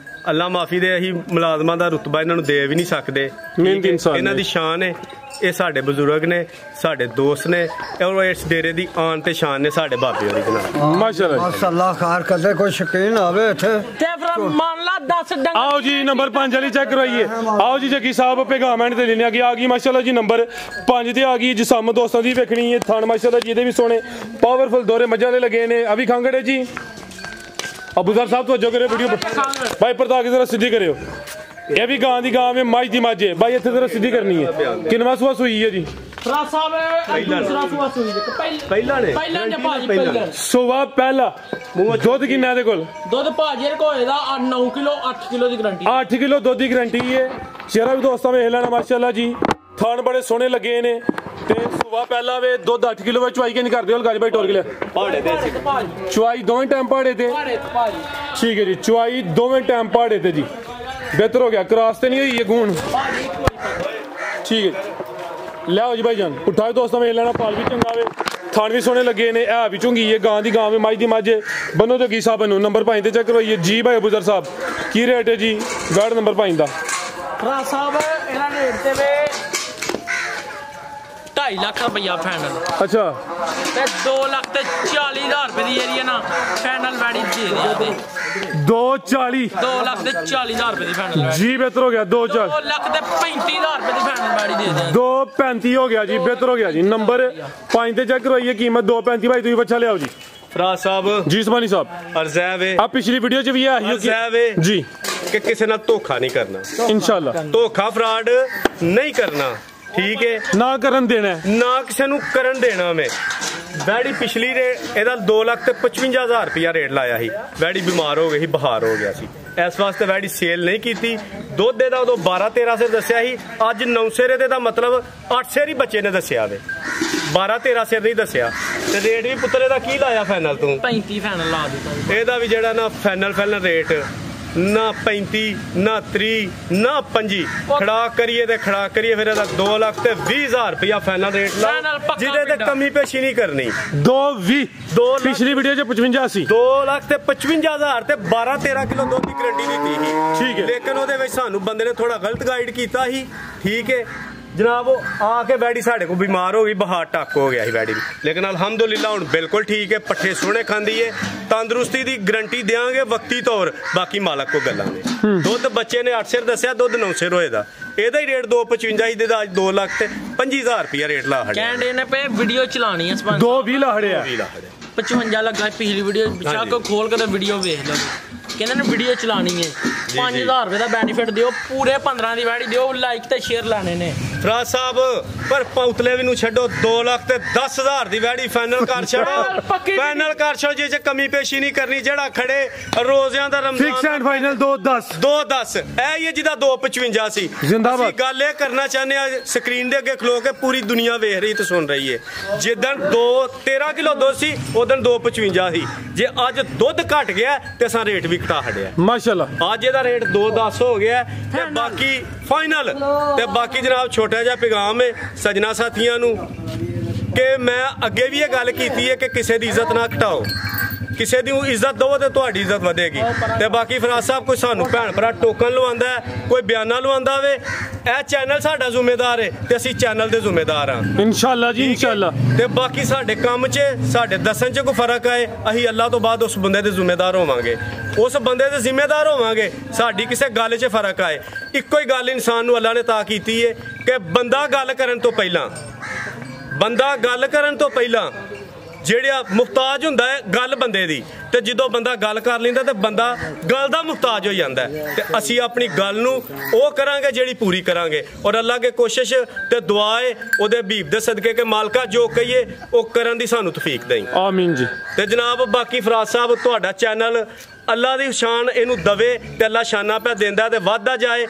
ਅੱਲਾ ਮਾਫੀ ਦੇ ਅਸੀਂ ਮੁਲਾਜ਼ਮਾਂ ਦਾ ਰੁਤਬਾ ਇਹਨਾਂ ਨੂੰ ਦੇ ਵੀ ਨਹੀਂ ਸਕਦੇ ਇਹਨਾਂ ਦੀ ਸ਼ਾਨ ਹੈ ਇਹ ਸਾਡੇ ਬਜ਼ੁਰਗ ਨੇ ਸਾਡੇ ਦੋਸਤ ਨੇ ਔਰ ਇਸ ਡੇਰੇ ਦੀ ਆਨ ਤੇ ਸ਼ਾਨ ਨੇ ਸਾਡੇ ਬਾਬੇ ਹੋਰੀ ਜਨਾਬ ਮਾਸ਼ਾਅੱਲਾ ਖਾਰ ਕਦੇ ਕੋਈ ਸ਼ੌਕੀਨ ਆਵੇ ਇੱਥੇ ਤੇ ਫਿਰ ਮੰਨ ਲਾ 10 ਡੰਗਰ आओ जी नंबर 5 वाली चेक करवाइए आओ जी जगी साहब पेगामेंट ते लेने आ गई माशाल्लाह जी नंबर 5 ते आ गई जिसम दोस्तों दी वेखनी है थान माशाल्लाह जी दे भी सोने पावरफुल दोरे मज्जां दे लगे ने अभी खांगड़े जी अबूजर साहब तो जो करे वीडियो भाई पर्दा की जरा सीधी करियो ये भी गां दी गां में माज दी माजे भाई इत्थे जरा सीधी करनी है किनवा सुआ सुई है जी ਫਰਾ ਸਾਹਿਬ ਦੂਸਰਾ ਸੁਆ ਸੂਈ ਦੇ ਪਹਿਲਾਂ ਨੇ ਭਾਜੀ ਪਹਿਲਾਂ ਸੁਆ ਪਹਿਲਾ ਦੁੱਧ ਕਿੰਨਾ ਦੇ ਕੋਲ ਦੁੱਧ ਭਾਜੀ ਕੋਲ ਇਹਦਾ 9 ਕਿਲੋ 8 ਕਿਲੋ ਦੀ ਗਾਰੰਟੀ 8 ਕਿਲੋ ਦੁੱਧ ਦੀ ਗਾਰੰਟੀ ਹੈ ਚਿਹਰਾ ਵੀ ਦੋਸਤਾਂ ਵੇਖ ਲੈਣਾ ਮਾਸ਼ਾਅੱਲਾ ਜੀ ਥਾਣ ਬੜੇ ਸੋਹਣੇ ਲੱਗੇ ਨੇ ਤੇ ਸੁਆ ਪਹਿਲਾ ਵੇ ਦੁੱਧ 8 ਕਿਲੋ ਵਿੱਚ ਚੁਆਈ ਕਿੰਨੀ ਕਰਦੇ ਹੋ ਗਾਜ ਭਾਈ ਟੋਰ ਕੇ ਲਿਆ ਪਾੜੇ ਦੇ ਚੁਆਈ ਦੋਵੇਂ ਟਾਈਮ ਪਾੜੇ ਤੇ ਠੀਕ ਹੈ ਜੀ ਚੁਆਈ ਦੋਵੇਂ ਟਾਈਮ ਪਾੜੇ ਤੇ ਜੀ ਬਿਹਤਰ ਹੋ ਗਿਆ ਕ੍ਰਾਸ ਤੇ ਨਹੀਂ ਹੋਈ ਇਹ ਗੂਣ ਠੀਕ ਹੈ ਲਿਆਓ ਜੀ ਭਾਈ ਜਾਨ ਉਠਾਓ ਦੋਸਤਾਂ ਵੇਖ ਲੈਣਾ ਪਾਲ ਵੀ ਚੰਗਾ ਵੇ ਥਾਣ ਵੀ ਸੋਹਣੇ ਲੱਗੇ ਨੇ ਇਹ ਵੀ ਚੁੰਗੀ ਹੈ ਗਾਂ ਦੀ ਗਾਂ ਵੇ ਮਾਝ ਦੀ ਮੱਝ ਬੰਨੋ ਤੇ ਕੀ ਸਾਹਿਬ ਨੂੰ ਨੰਬਰ 5 ਤੇ ਚੈੱਕ ਕਰਵਾਈਏ ਜੀ ਭਾਈ ਅਬੂਜ਼ਰ ਸਾਹਿਬ ਕੀ ਰੇਟ ਹੈ ਜੀ ਗਾਰਡ ਨੰਬਰ 5 ਦਾ ਫਰਾ ਸਾਹਿਬ ਇਹਨਾਂ ਨੇ ਰੇਟ ਤੇ ਵੇ 2.5 ਲੱਖ ਰੁਪਇਆ ਫਾਈਨਲ ਅੱਛਾ ਤੇ 2,40,000 ਰੁਪਏ ਦੀ ਜਿਹੜੀ ਹੈ ਨਾ ਫਾਈਨਲ ਵੈਡੀ ਦੇ ਦਿਆ ਤੇ 240 2,40,000 ਰੁਪਏ ਦੀ ਫਾਈਨਲ ਜੀ ਬਿਹਤਰ ਹੋ ਗਿਆ 240 2,35,000 ਰੁਪਏ ਦੀ ਫਾਈਨਲ ਵੈਡੀ ਦੇ ਦਿਆ 235 ਹੋ ਗਿਆ ਜੀ ਬਿਹਤਰ ਹੋ ਗਿਆ ਜੀ ਨੰਬਰ 5 ਤੇ ਚੈੱਕ ਕਰਵਾਈਏ कीमत 235 भाई ਤੁਸੀਂ ਬੱਚਾ ਲਿਆਓ ਜੀ ਫਰਾਜ਼ ਸਾਹਿਬ ਜੀ ਸੁਭਾਨੀ ਸਾਹਿਬ ਅਰਜ਼ੈਬ ਹੈ ਆ ਪਿਛਲੀ ਵੀਡੀਓ 'ਚ ਵੀ ਆਇਆ ਅਰਜ਼ੈਬ ਜੀ ਕਿ ਕਿਸੇ ਨਾਲ ਧੋਖਾ ਨਹੀਂ ਕਰਨਾ ਇਨਸ਼ਾਅੱਲਾ ਧੋਖਾ ਫਰਾਡ ਨਹੀਂ ਕਰਨਾ ਠੀਕ ਹੈ ਨਾ ਕਰਨ ਦੇਣਾ ਨਾ ਕਿਸੇ ਨੂੰ ਕਰਨ ਦੇਣਾ ਮੈਂ ਵੈੜੀ ਪਿਛਲੀ ਦੇ ਇਹਦਾ 2,55,000 ਰੁਪਇਆ ਰੇਟ ਲਾਇਆ ਸੀ ਵੈੜੀ ਬਿਮਾਰ ਹੋ ਗਈ ਸੀ ਬੁਖਾਰ ਹੋ ਗਿਆ ਸੀ ਇਸ ਵਾਸਤੇ ਵੈੜੀ ਸੇਲ ਨਹੀਂ ਕੀਤੀ ਦੁੱਧ ਦਾ ਉਦੋਂ 12-13 ਸਿਰ ਦੱਸਿਆ ਸੀ ਅੱਜ 9 ਸਿਰ ਇਹਦੇ ਦਾ ਮਤਲਬ 8 ਸਿਰ ਹੀ ਬੱਚੇ ਨੇ ਦੱਸਿਆ ਵੇ 12-13 ਸਿਰ ਨਹੀਂ ਦੱਸਿਆ ਤੇ ਰੇਟ ਵੀ ਪੁੱਤਰੇ ਦਾ ਕੀ ਲਾਇਆ ਫਾਈਨਲ ਤੂੰ 35 ਫਾਈਨਲ ਲਾ ਦਿੱਤਾ ਇਹਦਾ ਵੀ ਜਿਹੜਾ ਨਾ ਫਾਈਨਲ ਰੇਟ ਨਾ 35 ਨਾ 30 ਨਾ 25 ਖੜਾ ਕਰੀਏ ਤੇ ਖੜਾ ਕਰੀਏ ਫਿਰ ਇਹਦਾ 2,20,000 ਰੁਪਇਆ ਫਾਈਨਲ ਰੇਟ ਲਾ ਜਿਹਦੇ ਤੇ ਕਮੀ ਪੇਸ਼ੀ ਨਹੀਂ ਕਰਨੀ 220 ਪਿਛਲੀ ਵੀਡੀਓ 'ਚ 55 ਸੀ 2,55,000 ਤੇ 12-13 ਕਿਲੋ ਦੁੱਧ ਦੀ ਗਰੰਟੀ ਦਿੱਤੀ ਸੀ ਠੀਕ ਹੈ ਲੇਕਿਨ ਉਹਦੇ ਵਿੱਚ ਸਾਨੂੰ ਬੰਦੇ ਨੇ ਥੋੜਾ ਗਲਤ ਗਾਈਡ ਕੀਤਾ ਸੀ ਠੀਕ ਹੈ ਜਨਾਬ ਉਹ ਆ ਕੇ ਵੈੜੀ ਸਾਡੇ ਕੋਲ ਬਿਮਾਰ ਹੋ ਗਈ ਬਹਾਰ ਟੱਕ ਹੋ ਗਿਆ ਸੀ ਵੈੜੀ ਦੀ ਲੇਕਿਨ ਅਲਹਮਦੁਲਿਲਾ ਹੁਣ ਬਿਲਕੁਲ ਠੀਕ ਹੈ ਪੱਠੇ ਸੋਹਣੇ ਖਾਂਦੀ ਹੈ ਤੰਦਰੁਸਤੀ ਦੀ ਗਰੰਟੀ ਦੇਵਾਂਗੇ ਵਕਤੀ ਤੌਰ ਬਾਕੀ ਮਾਲਕ ਕੋ ਗੱਲਾਂ ਨੇ ਦੁੱਧ ਬੱਚੇ ਨੇ 8 ਸਿਰ ਦੱਸਿਆ ਦੁੱਧ 9 ਸਿਰ ਹੋਏਦਾ ਇਹਦਾ ਹੀ ਰੇਟ 2,55 ਦੇ ਦਾ ਅੱਜ 2,25,000 ਰੁਪਇਆ ਰੇਟ ਲਾ ਹੜਿਆ ਕਹਿੰਦੇ ਨੇ ਪਏ ਵੀਡੀਓ ਚਲਾਣੀ ਹੈ 220 ਲਾ ਹੜਿਆ 55 ਲੱਗਾ ਪਿਛਲੀ ਵੀਡੀਓ ਵਿਚਾ ਕੋ ਖੋਲ ਕੇ ਵੀਡੀਓ ਵੇਖ ਲਓ ਕਹਿੰਦੇ ਨੇ ਵੀਡੀਓ ਚਲਾਣੀ ਹੈ 5,000 ਰੁਪਏ ਦਾ ਬੈਨੀਫਿਟ ਦਿਓ ਪੂਰੇ 15 ਦੀ ਵੈੜੀ ਦਿਓ ਲਾਈਕ ਤੇ ਸ਼ੇਅਰ ਲਾਣੇ ਨੇ ਫਰਾਜ਼ ਸਾਹਿਬ ਪਰ ਪੌਤਲੇ ਵੀ ਨੂੰ ਛੱਡੋ 2,10,000 ਦੀ ਵੈੜੀ ਫਾਈਨਲ ਕਰ ਛੱਡੋ ਫਾਈਨਲ ਕਰ ਛੱਡੋ ਜੇ ਕਮੀ ਪੇਸ਼ੀ ਨਹੀਂ ਕਰਨੀ ਜਿਹੜਾ ਖੜੇ ਰੋਜ਼ਿਆਂ ਦਾ ਰਮਜ਼ਾਨ ਫਿਕਸ ਐਂਡ ਫਾਈਨਲ 210 ਇਹ ਹੀ ਜਿਹਦਾ 2,55 ਸੀ ਜ਼ਿੰਦਾਬਾਦ ਗੱਲ ਇਹ ਕਰਨਾ ਚਾਹੁੰਦੇ ਆ ਸਕਰੀਨ ਦੇ ਅੱਗੇ ਖਲੋ ਕੇ ਪੂਰੀ ਦੁਨੀਆ ਵੇਖ ਰਹੀ ਤੇ ਸੁਣ ਰਹੀ ਹੈ ਜਿੱਦਣ 13 ਕਿਲੋ ਦੁੱਧ ਸੀ ਉਦੋਂ 2,55 ਸੀ ਜੇ ਅੱਜ ਦੁੱਧ ਘਟ ਗਿਆ ਤੇ ਅਸਾਂ ਰੇਟ ਵੀ ਘਟਾ ਹਟਿਆ ਮਾਸ਼ਾਅੱਲਾ ਅੱਜ ਇਹਦਾ ਰੇਟ 2,10 ਹੋ ਗਿਆ ਤੇ ਬਾਕੀ ਫਾਈਨਲ ਤੇ ਬਾਕੀ ਜਨਾਬ ਛੋਟਾ ਜਿਹਾ ਪੈਗਾਮ ਹੈ ਸਜਣਾ ਸਾਥੀਆਂ ਨੂੰ ਕਿ ਮੈਂ ਅੱਗੇ ਵੀ ਇਹ ਗੱਲ ਕੀਤੀ ਹੈ ਕਿ ਕਿਸੇ ਦੀ ਇੱਜ਼ਤ ਨਾ ਘਟਾਓ ਕਿਸੇ ਦੀ ਇੱਜ਼ਤ ਦਿਓ ਤੇ ਤੁਹਾਡੀ ਇੱਜ਼ਤ ਵਧੇਗੀ। ਤੇ ਬਾਕੀ ਫਰਾਜ਼ ਸਾਹਿਬ ਕੋਈ ਸਾਨੂੰ ਭੈਣ ਭਰਾ ਟੋਕਨ ਲਵਾਉਂਦਾ ਕੋਈ ਬਿਆਨਾ ਲਵਾਉਂਦਾ ਵੇ ਇਹ ਚੈਨਲ ਸਾਡਾ ਜ਼ਿੰਮੇਦਾਰ ਹੈ ਤੇ ਅਸੀਂ ਚੈਨਲ ਦੇ ਜ਼ਿੰਮੇਦਾਰ ਹਾਂ ਇਨਸ਼ਾਅੱਲਾ ਜੀ ਇਨਸ਼ਾਅੱਲਾ। ਤੇ ਬਾਕੀ ਸਾਡੇ ਕੰਮ 'ਚ ਸਾਡੇ ਦੱਸਣ 'ਚ ਕੋਈ ਫਰਕ ਆਏ ਅਸੀਂ ਅੱਲਾਹ ਤੋਂ ਬਾਅਦ ਉਸ ਬੰਦੇ ਦੇ ਜ਼ਿੰਮੇਦਾਰ ਹੋਵਾਂਗੇ ਉਸ ਬੰਦੇ ਦੇ ਜ਼ਿੰਮੇਦਾਰ ਹੋਵਾਂਗੇ। ਸਾਡੀ ਕਿਸੇ ਗੱਲ 'ਚ ਫਰਕ ਆਏ ਇੱਕੋ ਹੀ ਗੱਲ ਇਨਸਾਨ ਨੂੰ ਅੱਲਾਹ ਨੇ ਤਾਂ ਕੀਤੀ ਹੈ ਕਿ ਬੰਦਾ ਗੱਲ ਕਰਨ ਤੋਂ ਪਹਿਲਾਂ ਜਿਹੜਾ ਮੁਹਤਾਜ ਹੁੰਦਾ ਹੈ ਗੱਲ ਬੰਦੇ ਦੀ ਤੇ ਜਦੋਂ ਬੰਦਾ ਗੱਲ ਕਰ ਲੈਂਦਾ ਤੇ ਬੰਦਾ ਗੱਲ ਦਾ ਮੁਹਤਾਜ ਹੋ ਜਾਂਦਾ ਤੇ ਅਸੀਂ ਆਪਣੀ ਗੱਲ ਨੂੰ ਉਹ ਕਰਾਂਗੇ ਜਿਹੜੀ ਪੂਰੀ ਕਰਾਂਗੇ ਔਰ ਅੱਲਾਹ ਕੇ ਕੋਸ਼ਿਸ਼ ਤੇ ਦੁਆ ਹੈ ਉਹਦੇ ਹਬੀਬ ਦੇ ਸਦਕੇ ਕਿ ਮਾਲਕਾ ਜੋ ਕਹੀਏ ਉਹ ਕਰਨ ਦੀ ਸਾਨੂੰ ਤੌਫੀਕ ਦੇਈ ਆਮੀਨ ਜੀ। ਤੇ ਜਨਾਬ ਬਾਕੀ ਫਰਾਜ਼ ਸਾਹਿਬ ਤੁਹਾਡਾ ਚੈਨਲ ਅੱਲਾਹ ਦੀ ਸ਼ਾਨ ਇਹਨੂੰ ਦਵੇ ਤੇ ਅੱਲਾਹ ਸ਼ਾਨਾਂ ਪੈ ਦਿੰਦਾ ਤੇ ਵੱਧਦਾ ਜਾਏ।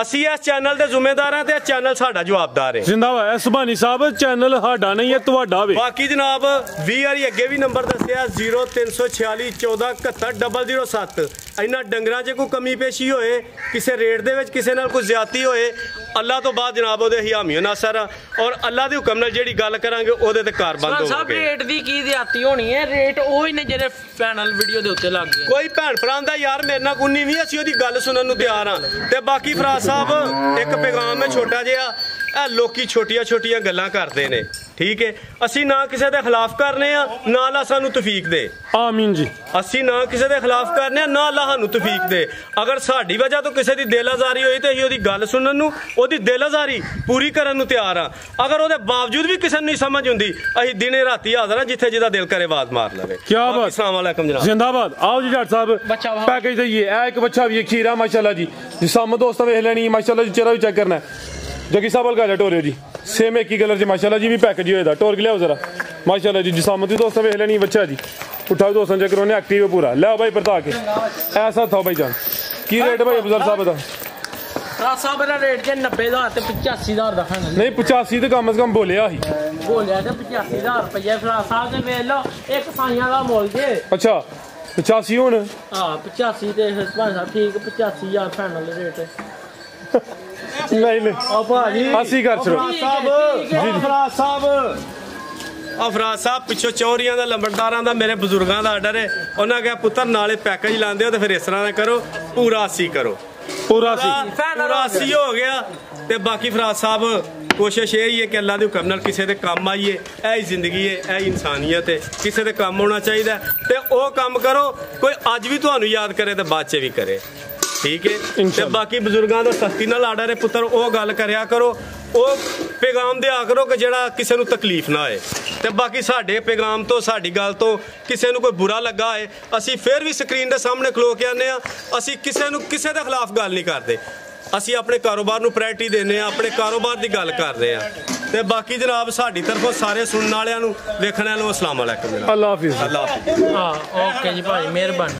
ਅਸੀਂ ਇਸ ਚੈਨਲ ਦੇ ਜ਼ਿੰਮੇਦਾਰ ਹਾਂ ਤੇ ਇਹ ਚੈਨਲ ਸਾਡਾ ਜਵਾਬਦਾਰ ਹੈ। ਜ਼ਿੰਦਾਬਾਦ ਸੁਭਾਨੀ ਸਾਹਿਬ ਚੈਨਲ ਸਾਡਾ ਨਹੀਂ ਹੈ ਤੁਹਾਡਾ ਵੇ। ਬਾਕੀ ਜਨਾਬ 20 ਵਾਰੀ ਅੱਗੇ ਵੀ ਨੰਬਰ ਦੱਸਿਆ 0346 14 71 007 ਇਹਨਾਂ ਡੰਗਰਾਂ 'ਚ ਕੋਈ ਕਮੀ ਪੇਸ਼ੀ ਹੋਏ ਕਿਸੇ ਰੇਟ ਦੇ ਵਿੱਚ ਕਿਸੇ ਨਾਲ ਕੋਈ ਜ਼ਿਆਦਤੀ ਹੋਏ ਅੱਲਾਹ ਤੋਂ ਬਾਅਦ ਜਨਾਬ ਉਹਦੇ ਹੀ ਹਾਮੀ ਨਾਸਰ ਔਰ ਅੱਲਾਹ ਦੇ ਹੁਕਮ ਨਾਲ ਜਿਹੜੀ ਗੱਲ ਕਰਾਂਗੇ ਉਹਦੇ ਤੇ ਕਾਰਬੰਦ ਹੋਵਾਂਗੇ। ਸਭ ਰੇਟ ਦੀ ਕੀ ਜ਼ਿਆਦਤੀ ਹੋਣੀ ਹੈ ਰੇਟ ਉਹ ਹੀ ਨੇ ਜਿਹੜੇ ਪੈਨਲ ਵੀਡੀਓ ਦੇ ਉੱਤੇ ਲੱਗ ਗਏ। ਕੋਈ ਭੈਣ ਭਰਾ ਦਾ ਯਾਰ ਮੇਰੇ ਨਾਲ ਕੋਈ ਨਹੀਂ ਅਸੀਂ ਉਹਦੀ ਗੱਲ ਸੁਣਨ ਨੂੰ ਤਿਆਰ ਹਾਂ। ਤੇ ਬਾਕੀ ਫਰਾਜ਼ ਸਾਹਿਬ ਇੱਕ ਪੈਗਾਮ ਹੈ ਛੋਟਾ ਜਿਹਾ ਇਹ ਲੋਕੀ ਛੋਟੀਆਂ ਗੱਲਾਂ ਕਰਦੇ ਨੇ ਠੀਕ ਹੈ ਅਸੀਂ ਨਾ ਕਿਸੇ ਦੇ ਖਿਲਾਫ ਕਰਨੇ ਆ ਨਾ ਅੱਲਾਹ ਸਾਨੂੰ ਤੌਫੀਕ ਦੇ ਆਮੀਨ ਜੀ। ਅਸੀਂ ਨਾ ਕਿਸੇ ਦੇ ਖਿਲਾਫ ਕਰਨੇ ਆ ਨਾ ਅੱਲਾਹ ਸਾਨੂੰ ਤੌਫੀਕ ਦੇ। ਅਗਰ ਸਾਡੀ ਵਜ੍ਹਾ ਤੋਂ ਕਿਸੇ ਦੀ ਦਿਲ ਆਜ਼ਾਰੀ ਹੋਈ ਤੇ ਅਸੀਂ ਉਹਦੀ ਗੱਲ ਸੁਣਨ ਨੂੰ ਉਹਦੀ ਦਿਲ ਆਜ਼ਾਰੀ ਪੂਰੀ ਕਰਨ ਨੂੰ ਤਿਆਰ ਆ। ਅਗਰ ਉਹਦੇ ਬਾਵਜੂਦ ਵੀ ਕਿਸੇ ਨੂੰ ਨਹੀਂ ਸਮਝ ਹੁੰਦੀ ਅਸੀਂ ਦਿਨੇ ਰਾਤੀ ਹਾਜ਼ਰ ਆ ਜਿੱਥੇ ਜਿਹਦਾ ਦਿਲ ਕਰੇ ਆਵਾਜ਼ ਮਾਰ ਲਵੇ। ਕੀ ਬਾਤ अस्सलाम वालेकुम जनाब ਜ਼ਿੰਦਾਬਾਦ। ਆਓ ਜੀ ਡਾਕਟਰ ਸਾਹਿਬ ਪੈਕੇਜ ਦਈਏ ਇਹ ਇੱਕ ਬੱਚਾ ਵੀ ਖੀਰਾ ਮਾਸ਼ਾਅੱਲਾ ਜੀ ਜਿਸਮ ਦੋਸਤਾਂ ਵੇਖ ਲੈਣੀ ਮਾਸ਼ਾਅੱਲਾ ਜੀ ਚਿਹਰਾ ਵੀ ਚੈੱਕ ਕਰਨਾ जगी साहब अलगा टोरियो जी सेम एक ही कलर जी माशाल्लाह जी भी पैकेज होएगा टोर के लियाओ जरा माशाल्लाह जी जिसामती दोस्तों वेख लेनी बच्चा जी उठाओ दोस्तों चेक करो ने एक्टिव है पूरा ले भाई परता के ऐसा था भाई जान की रेट भाई अफजल साहब दा राज साहब दा रेट जे 90000 ते 85000 दा खाना नहीं 85 तो कम से कम बोलिया ही बोलिया ते 85000 रुपया राज साहब ने वेख लो एक साइयां दा मोल जे अच्छा 85 हुन हां 85 ते भाई साहब ठीक 85000 फाइनल रेट नहीं नहीं भाजी अस्सी कर छो अफराज साहब पिछो चौरियां दा लंबड़दारां दा मेरे बुजुर्गां दा आर्डर है उन्हां कहा पुत्र नाले पैकेज लांदे हो ते फिर इस तरह करो पूरा 80 करो पूरा 80 हो गया ते बाकी फराज साहब कोशिश यही है कि अल्लाह के हुक्म नाल किसी दे काम आइए ऐ जिंदगी है ऐ इंसानियत है किसी दे काम होना चाहिए ते ओ काम करो कोई अज भी तुहानू याद करे ते बाद च भी करे ठीक है ते बाकी बुजुर्गों का सख्ती नाल आर्डर है पुत्र वो गल करया करो वो पैगाम दिया करो कि जेड़ा किसी नू तकलीफ ना होए ते बाकी साडे पैगाम तो साडी गल तो किसी नू कोई बुरा लगा है असी फिर भी स्क्रीन के सामने खलो के आने असी किसी नू किसी दे खिलाफ गल नहीं करते असी अपने कारोबार नू प्रायोरिटी देने अपने कारोबार की गल करते हैं ते बाकी जनाब साडी तरफों सारे सुनने वालियां नू वेखण वालों अस्सलाम वालेकुम जनाब अल्लाह हाफिज़ हां ओके जी भाई मेहरबानी।